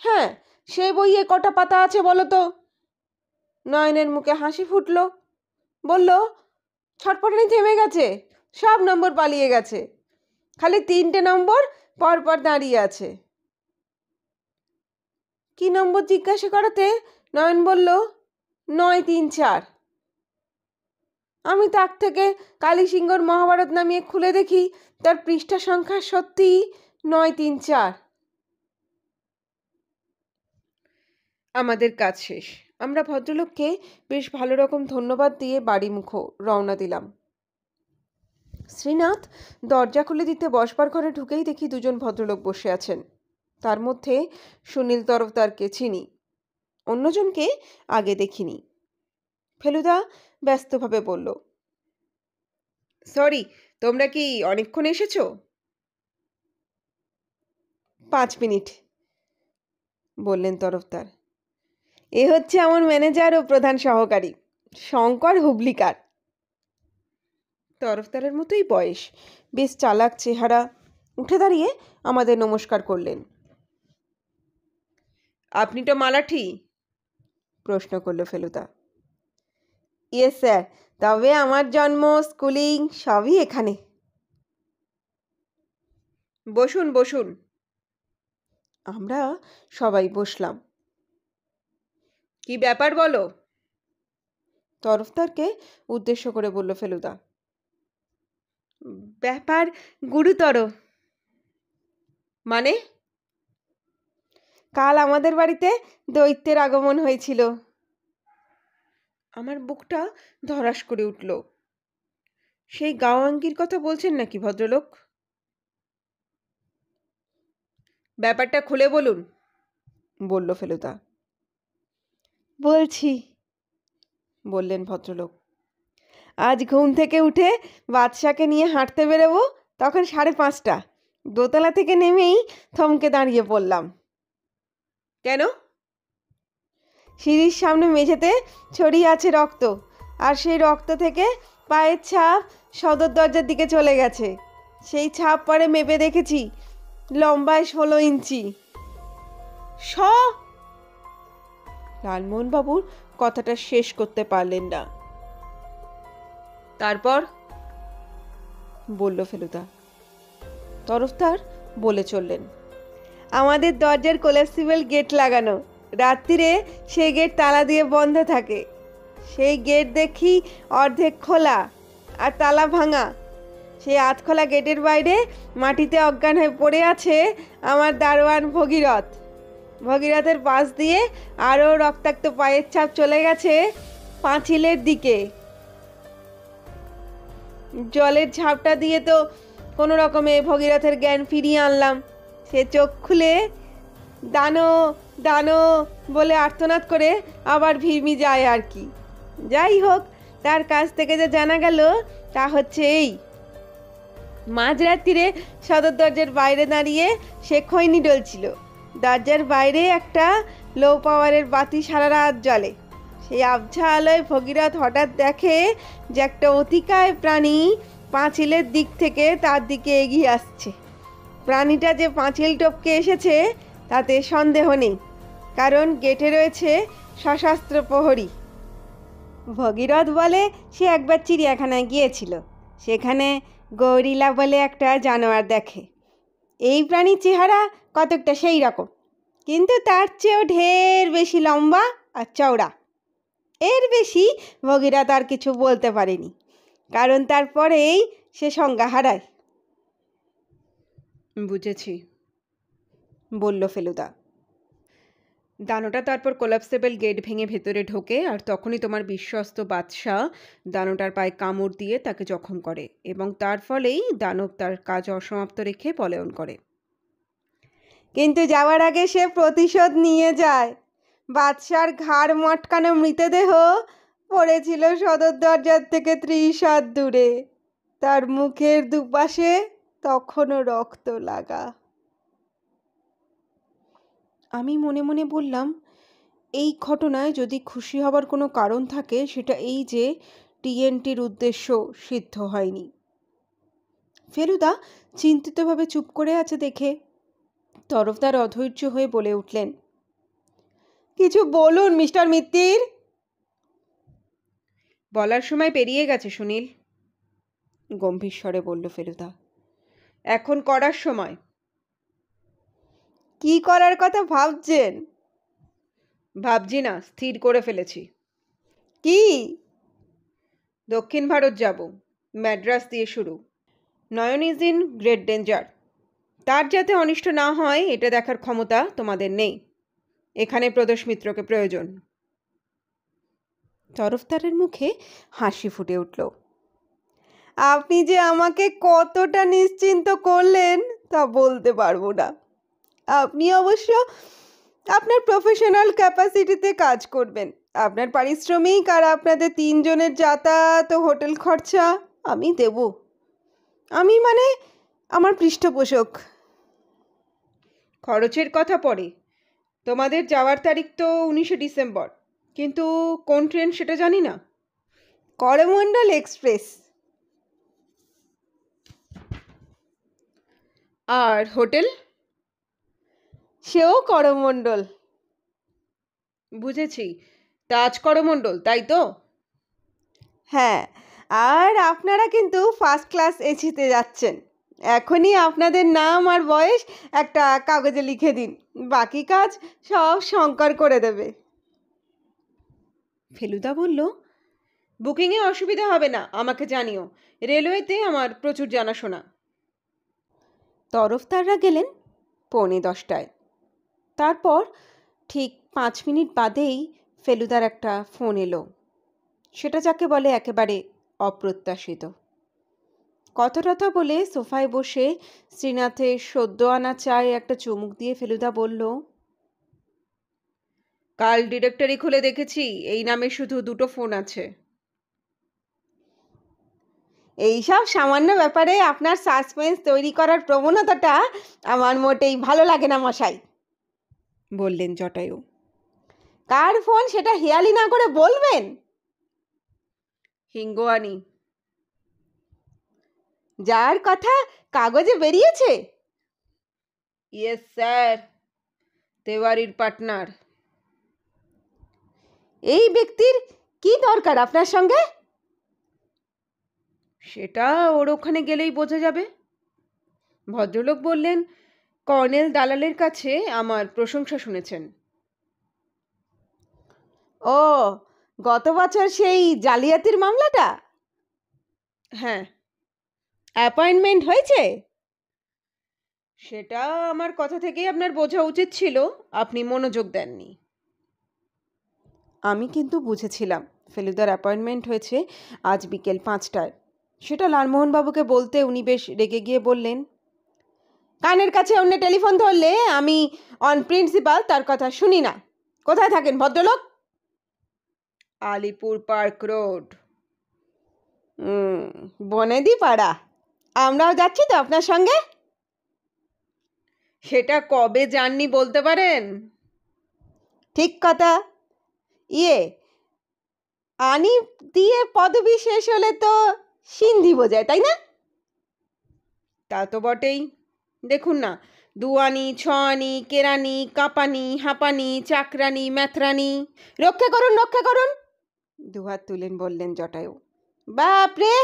হ্যাঁ, সেই বইয়ে কটা পাতা আছে বলো তো? নয়নের মুখে হাসি ফুটল, বলল, ছটপটানি থেমে গেছে, সব নম্বর পালিয়ে গেছে, খালি 3টে নম্বর পরপর দাঁড়িয়ে আছে। কি নম্বর জিজ্ঞাসা করাতে নয়ন বলল, 9 3 4। আমি তাক থেকে কালীসিংহর মহাভারত নামিয়ে খুলে দেখি তার পৃষ্ঠা সংখ্যা সত্যিই 9 3 4। আমাদের কাজ শেষ। আমরা ভদ্রলোককে বেশ ভালো রকম ধন্যবাদ দিয়ে বাড়িমুখো রওনা দিলাম। শ্রীনাথ দরজা খুলে দিতে বসবার ঘরে ঢুকেই দেখি দুজন ভদ্রলোক বসে আছেন। তার মধ্যে সুনীল তরফদারকে চিনি, অন্যজনকে আগে দেখিনি। ফেলুদা ব্যস্তভাবে বলল, সরি, তোমরা কি অনেকক্ষণ এসেছো? 5 মিনিট, বললেন তরফদার। এ হচ্ছে আমার ম্যানেজার ও প্রধান সহকারী, শঙ্কর হুবলিকার। তরফদারের মতোই বয়স, বেশ চালাক চেহারা। উঠে দাঁড়িয়ে আমাদের নমস্কার করলেন। আপনি তো মালাঠি? প্রশ্ন করল ফেলুদা। ইয়েস স্যার, তবে আমার জন্ম, স্কুলিং সবই এখানে। বসুন বসুন। আমরা সবাই বসলাম। কি ব্যাপার বলো? তরফদারকে উদ্দেশ্য করে বলল ফেলুদা। ব্যাপার গুরুতর। মানে? কাল আমাদের বাড়িতে দৈত্যের আগমন হয়েছিল। আমার বুকটা ধড়াস করে উঠল। সেই গাওয়াঙ্গির কথা বলছেন নাকি ভদ্রলোক? ব্যাপারটা খুলে বলুন, বলল ফেলুদা। বলছি, বললেন ভদ্রলোক। আজ ঘুম থেকে উঠে বাদশাকে নিয়ে হাঁটতে বেরোবো, তখন 5:30। দোতলা থেকে নেমেই থমকে দাঁড়িয়ে পড়লাম। কেন? সিঁড়ির সামনে মেঝেতে ছড়িয়ে আছে রক্ত, আর সেই রক্ত থেকে পায়ের ছাপ সদর দরজার দিকে চলে গেছে। সেই ছাপ পরে মেপে দেখেছি, লম্বায় 16 ইঞ্চি। লালমোহনবাবুর কথাটা শেষ করতে পারলেন না। তারপর? বলল ফেলুদা। তরফদার বলে চললেন, আমাদের দরজার কোলাপসিবল গেট লাগানো, রাত্রিরে সেই গেট তালা দিয়ে বন্ধ থাকে। সেই গেট দেখি অর্ধেক খোলা আর তালা ভাঙা। সেই আধখোলা গেটের বাইরে মাটিতে অজ্ঞান হয়ে পড়ে আছে আমার দারোয়ান ভগীরথ। ভগীরথের পাশ দিয়ে আরও রক্তাক্ত পায়ের ছাপ চলে গেছে পাঁচিলের দিকে। জলের ঝাপটা দিয়ে তো কোনো রকমে ভগীরথের জ্ঞান ফিরিয়ে আনলাম। সে চোখ খুলে দানো দানো বলে আর্তনাদ করে আবার ভিড়মি যায় আর কি। যাই হোক, তার কাছ থেকে যে জানা গেল তা হচ্ছে এই, মাঝরাত্রিরে সদর দরজার বাইরে দাঁড়িয়ে সে খৈনি ডলছিল। দরজার বাইরে একটা লো পাওয়ারের বাতি সারা রাত জ্বলে। সেই আবছা আলোয় ভগীরথ হঠাৎ দেখে যে একটা অতিকায় প্রাণী পাঁচিলের দিক থেকে তার দিকে এগিয়ে আসছে। প্রাণীটা যে পাঁচিল টপকে এসেছে তাতে সন্দেহ নেই, কারণ গেটে রয়েছে সশস্ত্র প্রহরী। ভগীরথ বলে সে একবার চিড়িয়াখানায় গিয়েছিল, সেখানে গরিলা বলে একটা জানোয়ার দেখে। এই প্রাণীর চেহারা কতকটা সেই রকম, কিন্তু তার চেয়েও ঢের বেশি লম্বা আর চওড়া। এর বেশি ভগীরথ আর কিছু বলতে পারেনি। কারণ তারপরেই সে সংজ্ঞা হারায়। বুঝেছি, বলল ফেলুদা। দানোটা তারপর কোলাপসেবল গেট ভেঙে ভেতরে ঢোকে, আর তখনই তোমার বিশ্বস্ত বাদশা দানোটার পায়ে কামড় দিয়ে তাকে জখম করে, এবং তার ফলেই দানব তার কাজ অসমাপ্ত রেখে পলায়ন করে। কিন্তু যাওয়ার আগে সে প্রতিশোধ নিয়ে যায়। বাদশার ঘাড় মটকানো মৃতদেহ পড়েছিল সদর দরজার থেকে 30 হাত দূরে। তার মুখের দুপাশে তখনও রক্ত লাগা। আমি মনে মনে বললাম, এই ঘটনায় যদি খুশি হবার কোনো কারণ থাকে সেটা এই যে টিএনটির উদ্দেশ্য সিদ্ধ হয়নি। ফেলুদা চিন্তিতভাবে চুপ করে আছে দেখে তরফদার অধৈর্য হয়ে বলে উঠলেন, কিছু বলুন মিস্টার মিত্তির। বলার সময় পেরিয়ে গেছে সুনীল, গম্ভীর স্বরে বলল ফেলুদা। এখন করার সময়। কি করার কথা ভাবছেন? ভাবছি না, স্থির করে ফেলেছি। কি? দক্ষিণ ভারত যাব, ম্যাড্রাস দিয়ে শুরু। নয়ন ইজ ইন গ্রেট ডেঞ্জার। তার যাতে অনিষ্ট না হয় এটা দেখার ক্ষমতা তোমাদের নেই। এখানে প্রদোষ মিত্রকে প্রয়োজন। তরফদারের মুখে হাসি ফুটে উঠল। আপনি যে আমাকে কতটা নিশ্চিন্ত করলেন তা বলতে পারবো না। আপনি অবশ্য আপনার প্রফেশনাল ক্যাপাসিটিতে কাজ করবেন। আপনার পারিশ্রমিক আর আপনাদের 3 জনের যাতায়াত ও হোটেল খরচা আমি দেব। আমি মানে আমার পৃষ্ঠপোষক। খরচের কথা পরে। তোমাদের যাওয়ার তারিখ তো 19শে ডিসেম্বর, কিন্তু কোন ট্রেন সেটা জানি না। করমণ্ডল এক্সপ্রেস। আর হোটেল? সেও করমণ্ডল। বুঝেছি, তাজ করমণ্ডল, তাই তো? হ্যাঁ, আর আপনারা কিন্তু ফার্স্ট ক্লাস এসিতে যাচ্ছেন। এখনই আপনাদের নাম আর বয়স একটা কাগজে লিখে দিন, বাকি কাজ সব শঙ্কর করে দেবে। ফেলুদা বলল, বুকিংয়ে অসুবিধা হবে না, আমাকে জানিও। রেলওয়েতে আমার প্রচুর জানাশোনা। তরফদাররা গেলেন 9:45। তারপর ঠিক 5 মিনিট বাদেই ফেলুদার একটা ফোন এলো। সেটা যাকে বলে একেবারে অপ্রত্যাশিত। কথা বলে সোফায় বসে শ্রীনাথের সদ্য আনা চায়ে একটা চুমুক দিয়ে ফেলুদা বলল, কাল ডিরেক্টরি খুলে দেখেছি এই নামে শুধু 2টো ফোন আছে। এইসব সামান্য ব্যাপারে আপনার সাসপেন্স তৈরি করার প্রবণতাটা আমার মোটেই ভালো লাগে না মশাই, বললেন জটায়ু। কার ফোন সেটা হেয়ালি না করে বলবেন। হিঙ্গোয়ানি। যার কথা কাগজে বেরিয়েছে? ইয়েস স্যার, তেওয়ারির পার্টনার। এই ব্যক্তির কি দরকার আপনার সঙ্গে? সেটা ওর ওখানে গেলেই বোঝা যাবে। ভদ্রলোক বললেন, কর্নেল দালালের কাছে আমার প্রশংসা শুনেছেন। ও, গত বছর সেই জালিয়াতির মামলাটা? হ্যাঁ। অ্যাপয়েন্টমেন্ট হয়েছে? সেটা আমার কথা থেকেই আপনার বোঝা উচিত ছিল, আপনি মনোযোগ দেননি। আমি কিন্তু বুঝেছিলাম ফেলুদার অ্যাপয়েন্টমেন্ট হয়েছে আজ বিকেল 5টায়। সেটা লালমোহনবাবুকে বলতে উনি বেশ রেগে গিয়ে বললেন, কানের কাছে অন্য টেলিফোন ধরলে আমি অন প্রিন্সিপাল তার কথা শুনি না। কোথায় থাকেন ভদ্রলোক? Alipur park road. বনেদি পাড়া। আমরাও যাচ্ছি তো আপনার সঙ্গে। সেটা কবে যাননি বলতে পারেন? ঠিক কথা। আনি দিয়ে পদবি শেষ হলে তো সিন্ধি বোঝায়, তাই না? তা তো বটেই। দেখুন না, 2 আনি, 6 আনি, কেরানি, কাপানি, হাঁপানি, চাকরানি, ম্যাথরানি। রক্ষা করুন, রক্ষা করুন, দুহাত তুলেন বললেন জটায়ু। বাপরে,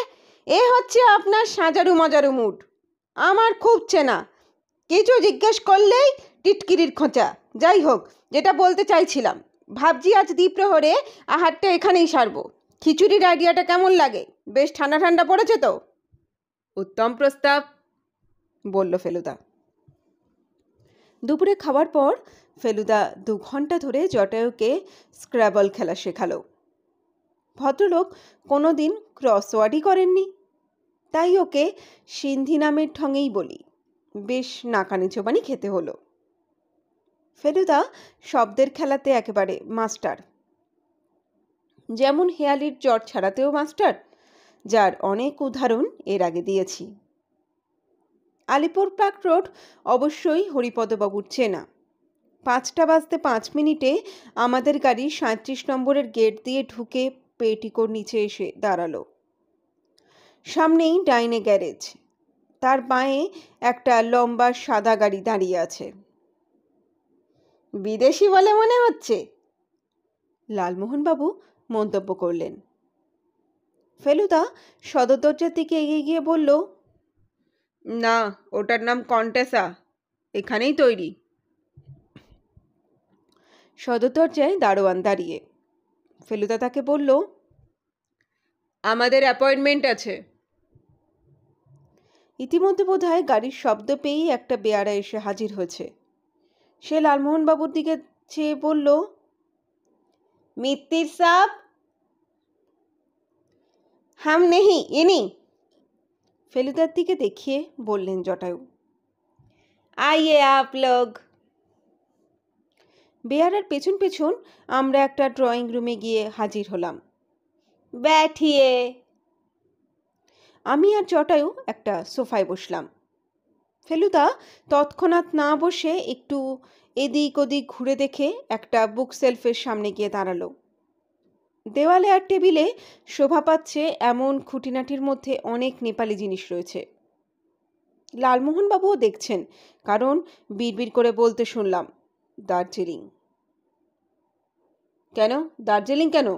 এ হচ্ছে আপনার সাজারু মজারু মুড। আমার খুব চেনা। কিছু জিজ্ঞেস করলেই টিটকিরির খোঁচা। যাই হোক, যেটা বলতে চাইছিলাম, ভাবছি আজ দ্বিপ্রহরে আহারটা এখানেই সারবো। খিচুড়ির আইডিয়াটা কেমন লাগে? বেশ ঠান্ডা ঠান্ডা পড়েছে তো। উত্তম প্রস্তাব, বলল ফেলুদা। দুপুরে খাওয়ার পর ফেলুদা 2 ঘন্টা ধরে জটায়ুকে স্ক্র্যাবল খেলা শেখালো। ভদ্রলোক কোনোদিন ক্রসওয়ার্ডই করেননি, তাই ওকে সিন্ধি নামের ঠঙেই বলি। বেশ নাকানি চোবানি খেতে হলো। ফেলুদা শব্দের খেলাতে একেবারে মাস্টার। যেমন হেয়ালির জ্বর ছাড়াতেও মাস্টার, যার অনেক উদাহরণ এর আগে দিয়েছি। আলিপুর পার্ক রোড অবশ্যই হরিপদবাবুর চেনা। 5টা বাজতে 5 মিনিটে আমাদের গাড়ি 37 নম্বরের গেট দিয়ে ঢুকে পেটিকোর নিচে এসে দাঁড়ালো। সামনেই ডাইনে গ্যারেজ, তার বাঁয়ে একটা লম্বা সাদা গাড়ি দাঁড়িয়ে আছে। বিদেশি বলে মনে হচ্ছে, লালমোহনবাবু মন্তব্য করলেন। ফেলুদা সদর দরজার দিকে এগিয়ে গিয়ে বলল, না, ওটার নাম কন্টেসা, এখানেই তৈরি। সদর দরজায় দারোয়ান দাঁড়িয়ে। ফেলুদা তাকে বলল, আমাদের অ্যাপয়েন্টমেন্ট আছে। ইতিমধ্যে বোধহয় গাড়ির শব্দ পেয়েই একটা বেয়ারা এসে হাজির হয়েছে। সে লালমোহনবাবুর দিকে চেয়ে বলল, মিত্তির সাব, হাম নেহি ইনি। ফেলুদার দিকে দেখিয়ে বললেন জটায়ু, আইয়ে আপ লোগ। বেয়ারার পেছন পেছন আমরা একটা ড্রয়িং রুমে গিয়ে হাজির হলাম। ব্যাঠিয়ে। আমি আর জটায়ু একটা সোফায় বসলাম। ফেলুদা তৎক্ষণাৎ না বসে একটু এদিক ওদিক ঘুরে দেখে একটা বুক সেলফের সামনে গিয়ে দাঁড়ালো। দেওয়ালে আর টেবিলে শোভা পাচ্ছে এমন খুঁটিনাটির মধ্যে অনেক নেপালি জিনিস রয়েছে। লালমোহনবাবুও দেখছেন, কারণ বিড়বিড় করে বলতে শুনলাম, দার্জিলিং। কেন দার্জিলিং কেন?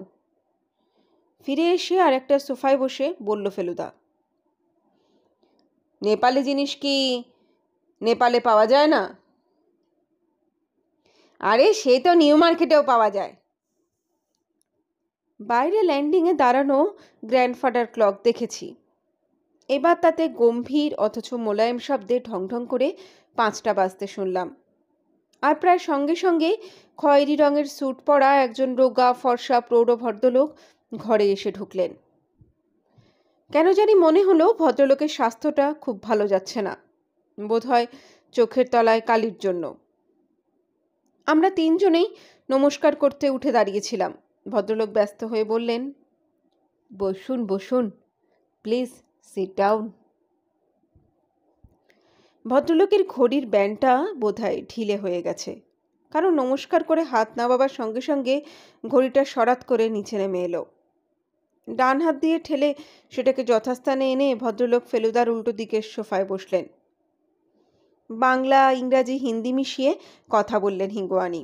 ফিরে এসে আর একটা সোফায় বসে বলল ফেলুদা, নেপালি জিনিস কি নেপালে পাওয়া যায় না? আরে সে তো নিউ মার্কেটেও পাওয়া যায়। বাইরে ল্যান্ডিংয়ে দাঁড়ানো গ্র্যান্ডফাদার ক্লক দেখেছি। এবার তাতে গম্ভীর অথচ মোলায়েম শব্দে ঢং ঢং করে 5টা বাজতে শুনলাম। আর প্রায় সঙ্গে সঙ্গে খয়েরি রঙের স্যুট পরা একজন রোগা ফর্সা প্রৌঢ় ভদ্রলোক ঘরে এসে ঢুকলেন। কেন জানি মনে হলো ভদ্রলোকের স্বাস্থ্যটা খুব ভালো যাচ্ছে না, বোধহয় চোখের তলায় কালির জন্য। আমরা 3 জনেই নমস্কার করতে উঠে দাঁড়িয়েছিলাম। ভদ্রলোক ব্যস্ত হয়ে বললেন, বসুন বসুন, প্লিজ সিট ডাউন। ভদ্রলোকের ঘড়ির ব্যান্ডটা বোধহয় ঢিলে হয়ে গেছে, কারণ নমস্কার করে হাত নামাবার সঙ্গে সঙ্গে ঘড়িটা সরাত করে নিচে নেমে এলো। ডান হাত দিয়ে ঠেলে সেটাকে যথাস্থানে এনে ভদ্রলোক ফেলুদার উল্টো দিকের সোফায় বসলেন। বাংলা, ইংরাজি, হিন্দি মিশিয়ে কথা বললেন হিঙ্গোয়ানি।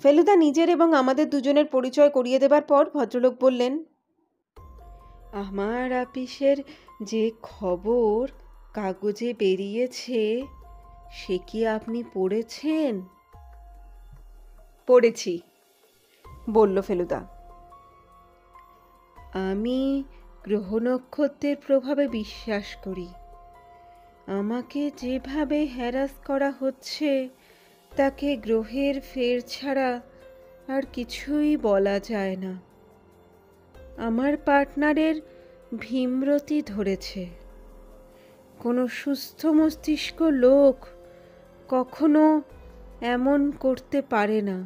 ফেলুদা নিজের এবং আমাদের দুজনের পরিচয় করিয়ে দেবার পর ভদ্রলোক বললেন, আমার আপিসের যে খবর কাগজে বেরিয়েছে সে কি আপনি পড়েছেন? পড়েছি, বলল ফেলুদা। আমি গ্রহ নক্ষত্রের প্রভাবে বিশ্বাস করি। আমাকে যেভাবে হ্যারাস করা হচ্ছে তাকে গ্রহের ফের ছাড়া আর কিছুই বলা যায় না। আমার পার্টনারের ভীমরতি ধরেছে। কোনো সুস্থ মস্তিষ্ক লোক কখনো এমন করতে পারে না।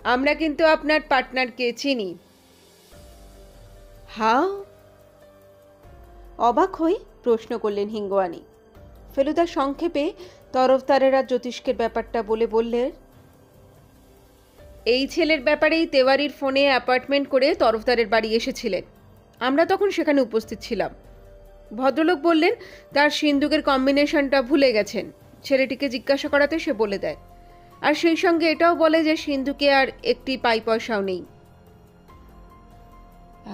আমরা কিন্তু আপনার পার্টনারকে চিনি। হাউ? অবাক হয়ে প্রশ্ন করলেন হিঙ্গোয়ানি। ফেলুদা সংক্ষেপে তরফদারেরা জ্যোতিষ্কের ব্যাপারটা বলে বললেন, এই ছেলের ব্যাপারেই তেওয়ারির ফোনে অ্যাপয়েন্টমেন্ট করে তরফদারের বাড়ি এসেছিলেন। আমরা তখন সেখানে উপস্থিত ছিলাম। ভদ্রলোক বললেন তার সিন্দুকের কম্বিনেশনটা ভুলে গেছেন। ছেলেটিকে জিজ্ঞাসা করাতে সে বলে দেয়, আর সেই সঙ্গে এটাও বলে যে সিন্ধুকে আর একটি পাই পয়সাও নেই।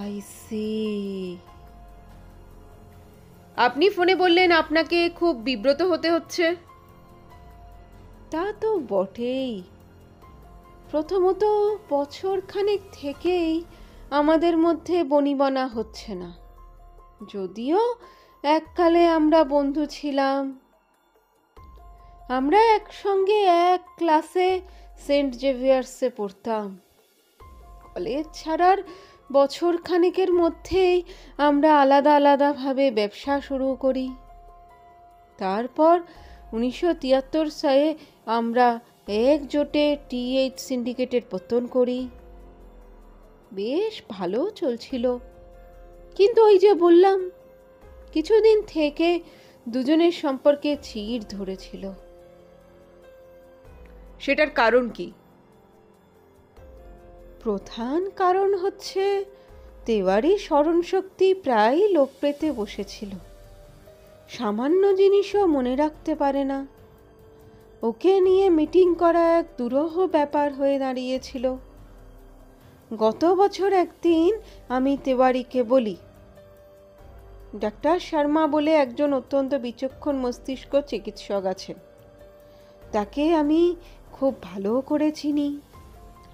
I see. আপনি ফোনে বললেন আপনাকে খুব বিব্রত হতে হচ্ছে। তা তো বটেই। প্রথমত বছরখানেক থেকেই আমাদের মধ্যে বনিবনা হচ্ছে না, যদিও এককালে আমরা বন্ধু ছিলাম। আমরা একসঙ্গে এক ক্লাসে সেন্ট জেভিয়ার্সে পড়তাম। কলেজ ছাড়ার বছরখানেকের মধ্যেই আমরা আলাদা আলাদাভাবে ব্যবসা শুরু করি। তারপর 1973 সালে আমরা একজোটে টিএইচ সিন্ডিকেটের পতন করি। বেশ ভালো চলছিল, কিন্তু ওই যে বললাম, কিছুদিন থেকে দুজনের সম্পর্কে চিড় ধরেছিল। সেটার কারণ কি? প্রধান কারণ হচ্ছে তেওয়ারির স্মরণশক্তি প্রায় লোপ পেতে বসেছিল। সামান্য জিনিসও মনে রাখতে পারে না। ওকে নিয়ে মিটিং করা এক দুরূহ ব্যাপার হয়ে দাঁড়িয়েছিল। গত বছর একদিন আমি তেওয়ারিকে বলি, ডাক্তার শর্মা বলে একজন অত্যন্ত বিচক্ষণ মস্তিষ্ক চিকিৎসক আছেন, তাকে আমি খুব ভালো করে চিনি।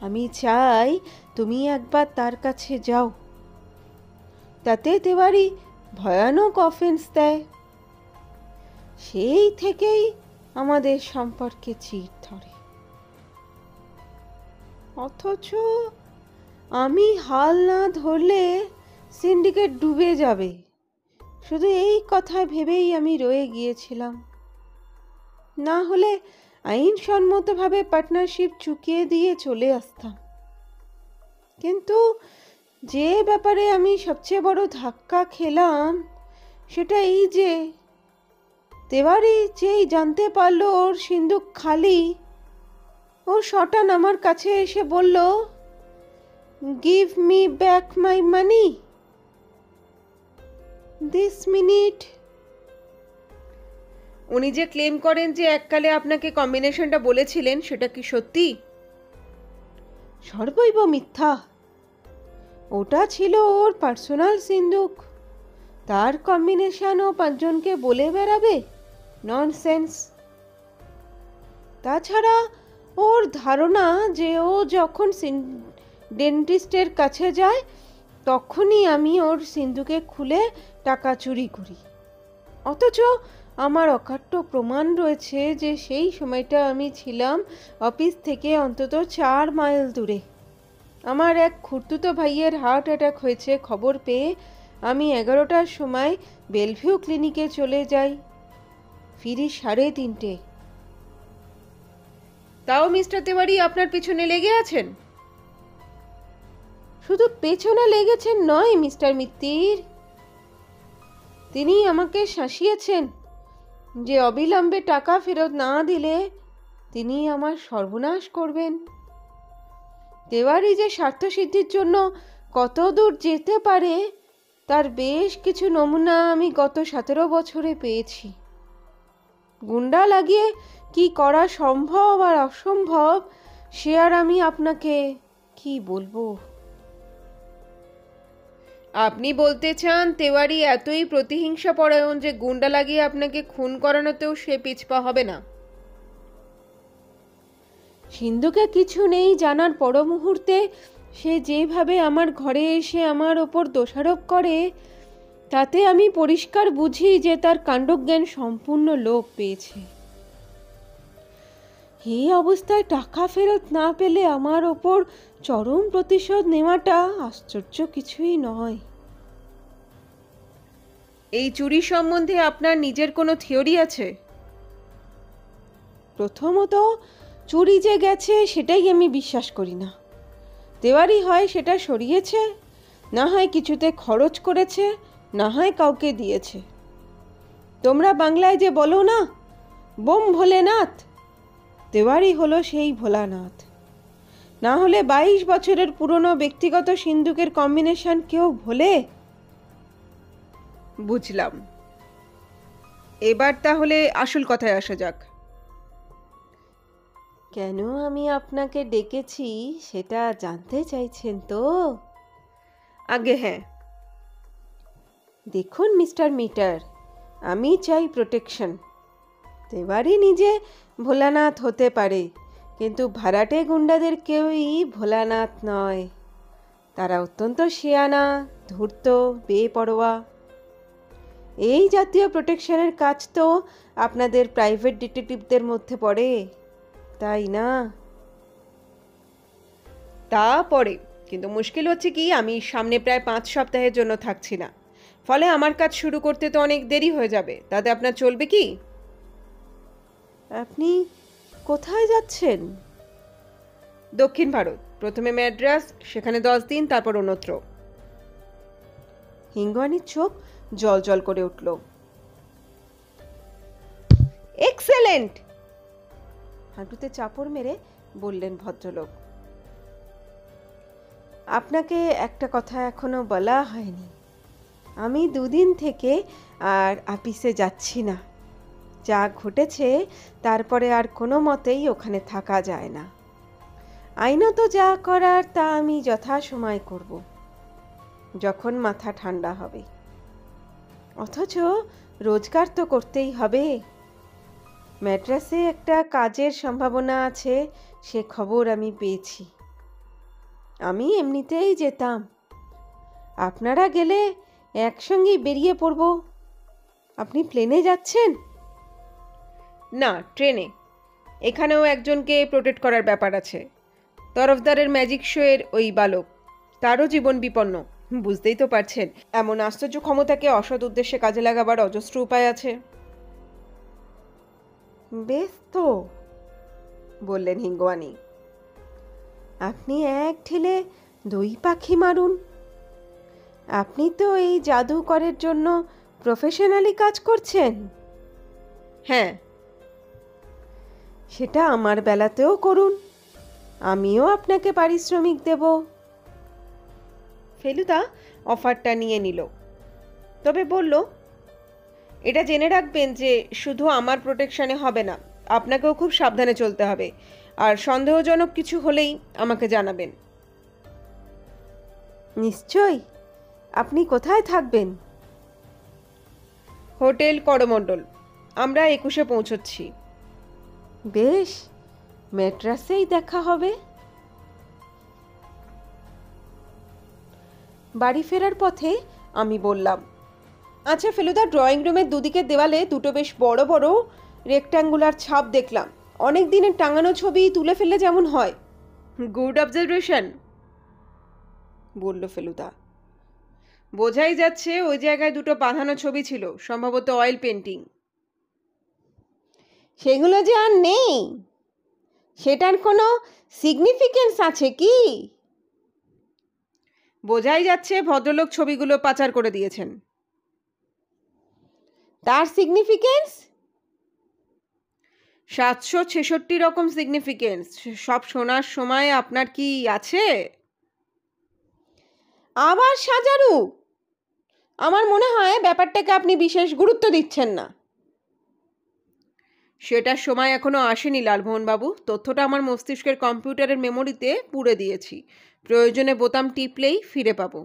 আমি চাই তুমি একবার তার কাছে যাও। তাতে তেওয়ারি ভয়ানক অফেন্স দেয়। সেই থেকেই আমাদের সম্পর্কে চিড় ধরে। অথচ আমি হাল না ধরলে সিন্ডিকেট ডুবে যাবে, শুধু এই কথা ভেবেই আমি রয়ে গিয়েছিলাম। না হলে আইনসম্মতভাবে পার্টনারশিপ চুকিয়ে দিয়ে চলে আসতাম। কিন্তু যে ব্যাপারে আমি সবচেয়ে বড় ধাক্কা খেলাম সেটা এই যে তেওয়ারি যেই জানতে পারলো ওর সিন্দুক খালি, ও শটান আমার কাছে এসে বলল, give me back my money this minute. উনি যে ক্লেম করেন যে এককালে আপনাকে কম্বিনেশনটা বলেছিলেন, সেটা কি সত্যি? সর্বৈব মিথ্যা। ওটা ছিল ওর পার্সোনাল সিন্দুক। তার কম্বিনেশন ও 5 জনকে বলে বেড়াবে? ননসেন্স। তাছাড়া ওর ধারণা যে ও যখন ডেন্টিস্টের কাছে যায় তখনই আমি ওর সিন্দুকে খুলে টাকা চুরি করি। অথচ আমার অকাট্য প্রমাণ রয়েছে যে সেই সময়টা আমি ছিলাম অফিস থেকে অন্তত 4 মাইল দূরে। আমার এক খুড়তুতো ভাইয়ের হার্ট অ্যাটাক হয়েছে খবর পেয়ে আমি 11টার সময় বেলভিউ ক্লিনিকে চলে যাই, ফিরি 3:30। তাও মিস্টার তেওয়ারি আপনার পিছনে লেগে আছেন? শুধু পেছনে লেগেছেন নয় মিস্টার মিত্তির, তিনি আমাকে শাসিয়েছেন যে অবিলম্বে টাকা ফেরত না দিলে তিনি আমার সর্বনাশ করবেন। তেওয়ারি যে স্বার্থসিদ্ধির জন্য কত দূর যেতে পারে তার বেশ কিছু নমুনা আমি গত 17 বছরে পেয়েছি। গুন্ডা লাগিয়ে কি করা সম্ভব আর অসম্ভব সে আর আমি আপনাকে কি বলবো। আপনি বলতে চান তেওয়ারি এতই প্রতিহিংসা পরায়ণ যে গুন্ডা লাগিয়ে আপনাকে খুন করানোতেও সে পিছপা হবে না? সিন্ধুকে কিছু নেই জানার পর মুহূর্তে সে যেভাবে আমার ঘরে এসে আমার ওপর দোষারোপ করে তাতে আমি পরিষ্কার বুঝি যে তার কাণ্ডজ্ঞান সম্পূর্ণ লোপ পেয়েছে। এই অবস্থায় টাকা ফেরত না পেলে আমার ওপর চরম প্রতিশোধ নেওয়াটা আশ্চর্য কিছুই নয়। এই চুরি সম্বন্ধে আপনার নিজের কোনো থিওরি আছে? প্রথমত, চুরি যে গেছে সেটাই আমি বিশ্বাস করি না। তেওয়ারি হয় সেটা সরিয়েছে, না হয় কিছুতে খরচ করেছে, না হয় কাউকে দিয়েছে। তোমরা বাংলায় যে বলো না, বোম ভোলেনাথ, তেওয়ারি হলো সেই ভোলানাথ। না হলে 22 বছরের পুরনো ব্যক্তিগত সিন্দুকের কম্বিনেশন কেউ ভোলে? বুঝলাম। এবার তাহলে আসল কথায় আসা যাক। কেন আমি আপনাকে ডেকেছি সেটা জানতে চাইছেন তো? আগে হ্যাঁ। দেখুন মিস্টার মিটার, আমি চাই প্রোটেকশন। তেওয়ারি নিজে ভোলানাথ হতে পারে, কিন্তু ভাড়াটে গুন্ডাদের কেউই ভোলানাথ নয়। তারা অত্যন্ত শিয়ানা, ধূর্ত, বেপরোয়া। এই জাতীয় প্রোটেকশনের কাজ তো আপনাদের প্রাইভেট ডিটেকটিভদের মধ্যে পড়ে, তাই না? তা পড়ে, কিন্তু মুশকিল হচ্ছে কি, আমি সামনে প্রায় 5 সপ্তাহের জন্য থাকছি না। ফলে আমার কাজ শুরু করতে তো অনেক দেরি হয়ে যাবে। তাতে আপনার চলবে কি? আপনি কোথায় যাচ্ছেন? দক্ষিণ ভারত, প্রথমে ম্যাড্রাস, সেখানে 10 দিন, তারপর অন্যত্র। হিঙ্গওয়ানির চোখ জল জল করে উঠল। এক্সেলেন্ট! হাঁটুতে চাপড় মেরে বললেন ভদ্রলোক। আপনাকে একটা কথা এখনো বলা হয়নি। আমি 2 দিন থেকে আর আপিসে যাচ্ছি না। যা ঘটেছে তারপরে আর কোনো মতেই ওখানে থাকা যায় না। আইনত যা করার তা আমি যথাসময় করব, যখন মাথা ঠান্ডা হবে। অথচ রোজগার তো করতেই হবে। ম্যাড্রাসে একটা কাজের সম্ভাবনা আছে, সে খবর আমি পেয়েছি। আমি এমনিতেই যেতাম, আপনারা গেলে একসঙ্গেই বেরিয়ে পড়ব। আপনি প্লেনে যাচ্ছেন? না, ট্রেনে। এখানেও একজনকে প্রোটেক্ট করার ব্যাপার আছে। তরফদারের ম্যাজিক শোয়ের ওই বালক, তারও জীবন বিপন্ন। বুঝতেই তো পারছেন, এমন আশ্চর্য ক্ষমতাকে অসৎ উদ্দেশ্যে কাজে লাগাবার অজস্র উপায় আছে। বেশ তো, বললেন হিঙ্গওয়ানি। আপনি এক ঢিলে 2 পাখি মারুন। আপনি তো এই জাদুকরের জন্য প্রফেশনালি কাজ করছেন। হ্যাঁ, সেটা আমার বেলাতেও করুন, আমিও আপনাকে পারিশ্রমিক দেব। ফেলুদা অফারটা নিয়ে নিল, তবে বলল, এটা জেনে রাখবেন যে শুধু আমার প্রোটেকশনে হবে না, আপনাকেও খুব সাবধানে চলতে হবে। আর সন্দেহজনক কিছু হলেই আমাকে জানাবেন। নিশ্চয়ই। আপনি কোথায় থাকবেন? হোটেল করমণ্ডল। আমরা 21-এ পৌঁছচ্ছি। বেশ, ম্যাড্রাসেই দেখা হবে। বাড়ি ফেরার পথে আমি বললাম, আচ্ছা ফেলুদা, ড্রয়িং রুমের দুদিকের দেওয়ালে 2টো বেশ বড় বড় রেক্ট্যাঙ্গুলার ছাপ দেখলাম। অনেক দিনের টাঙানো ছবি তুলে ফেললে যেমন হয়। গুড অবজারভেশন, বলল ফেলুদা। বোঝাই যাচ্ছে ওই জায়গায় 2টো বাঁধানো ছবি ছিল, সম্ভবত অয়েল পেন্টিং। সেগুলো যে আর নেই, সেটার কোনো সিগনিফিকেন্স আছে কি? বোঝাই যাচ্ছে ভদ্রলোক ছবিগুলো পাচার করে দিয়েছেন। তার সিগনিফিকেন্স? 766 রকম সিগনিফিকেন্স। সব শোনার সময় আপনার কি আছে? আবার সাজারু? আমার মনে হয় ব্যাপারটাকে আপনি বিশেষ গুরুত্ব দিচ্ছেন না। সেটার সময় এখনো আসেনি লালমোহনবাবু। তথ্যটা আমার মস্তিষ্কের কম্পিউটারের মেমোরিতে পুরে দিয়েছি। প্রয়োজনে বোতাম টিপলেই ফিরে পাবো।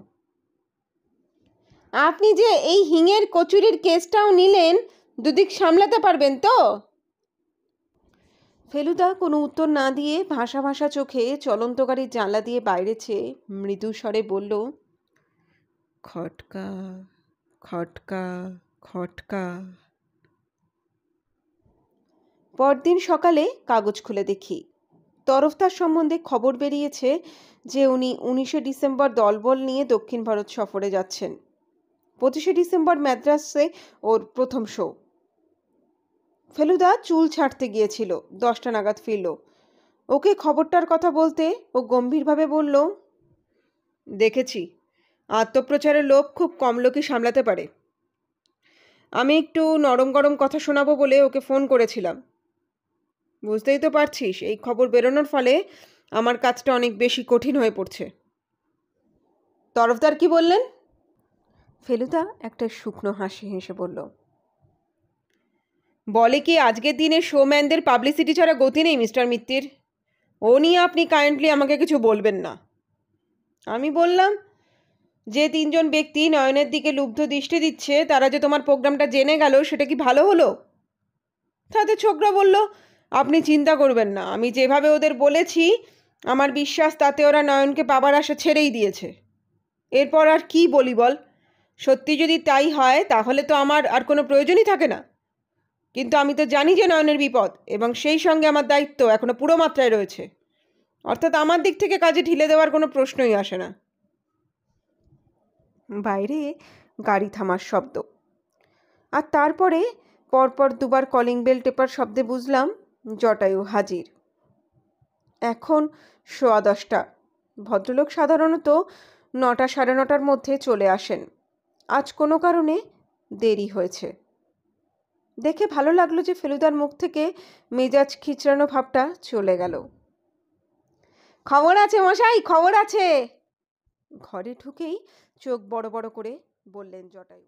আপনি যে এই হিঙের কচুরির কেসটাও নিলেন, দুদিক সামলাতে পারবেন তো? ফেলুদা কোনো উত্তর না দিয়ে ভাসা ভাসা চোখে চলন্ত গাড়ির জানলা দিয়ে বাইরে চেয়ে মৃদু স্বরে বলল, খটকা খটকা খটকা। পরদিন সকালে কাগজ খুলে দেখি তরফদার সম্বন্ধে খবর বেরিয়েছে যে উনি 19শে ডিসেম্বর দলবল নিয়ে দক্ষিণ ভারত সফরে যাচ্ছেন। 25শে ডিসেম্বর ম্যাদ্রাসে ওর প্রথম শো। ফেলুদা চুল ছাঁটতে গিয়েছিল, 10টা নাগাদ ফিরল। ওকে খবরটার কথা বলতে ও গম্ভীরভাবে বলল, দেখেছি, আত্মপ্রচারের লোক খুব কম লোকই সামলাতে পারে। আমি একটু নরম গরম কথা শোনাবো বলে ওকে ফোন করেছিলাম। বুঝতেই তো পারছিস, এই খবর বেরোনোর ফলে আমার কাজটা অনেক বেশি কঠিন হয়ে পড়ছে। তরফদার কি বললেন? ফেলুদা একটা শুকনো হাসি হেসে বলল, বলে কি আজকের দিনে শোম্যানদের পাবলিসিটি ছাড়া গতি নেই মিস্টার মিত্তির। ও নিয়ে আপনি কাইন্ডলি আমাকে কিছু বলবেন না। আমি বললাম, যে 3জন ব্যক্তি নয়নের দিকে লুব্ধ দৃষ্টি দিচ্ছে তারা যে তোমার প্রোগ্রামটা জেনে গেল, সেটা কি ভালো হলো? তাতে ছোকরা বলল, আপনি চিন্তা করবেন না, আমি যেভাবে ওদের বলেছি আমার বিশ্বাস তাতে ওরা নয়নকে পাবার আশা ছেড়েই দিয়েছে। এরপর আর কি বলি বল? সত্যি যদি তাই হয় তাহলে তো আমার আর কোনো প্রয়োজনই থাকে না। কিন্তু আমি তো জানি যে নয়নের বিপদ, এবং সেই সঙ্গে আমার দায়িত্ব এখনো পুরো মাত্রায় রয়েছে। অর্থাৎ আমার দিক থেকে কাজে ঢিলে দেওয়ার কোনো প্রশ্নই আসে না। বাইরে গাড়ি থামার শব্দ, আর তারপরে পরপর দুবার কলিং বেল টেপার শব্দে বুঝলাম জটায়ু হাজির। এখন 10:15। ভদ্রলোক সাধারণত 9টা সাড়ে 9টার মধ্যে চলে আসেন। আজ কোনো কারণে দেরি হয়েছে। দেখে ভালো লাগলো যে ফেলুদার মুখ থেকে মেজাজ খিচড়ানো ভাবটা চলে গেল। খবর আছে মশাই, খবর আছে। ঘরে ঢুকেই চোখ বড় বড় করে বললেন জটায়ু।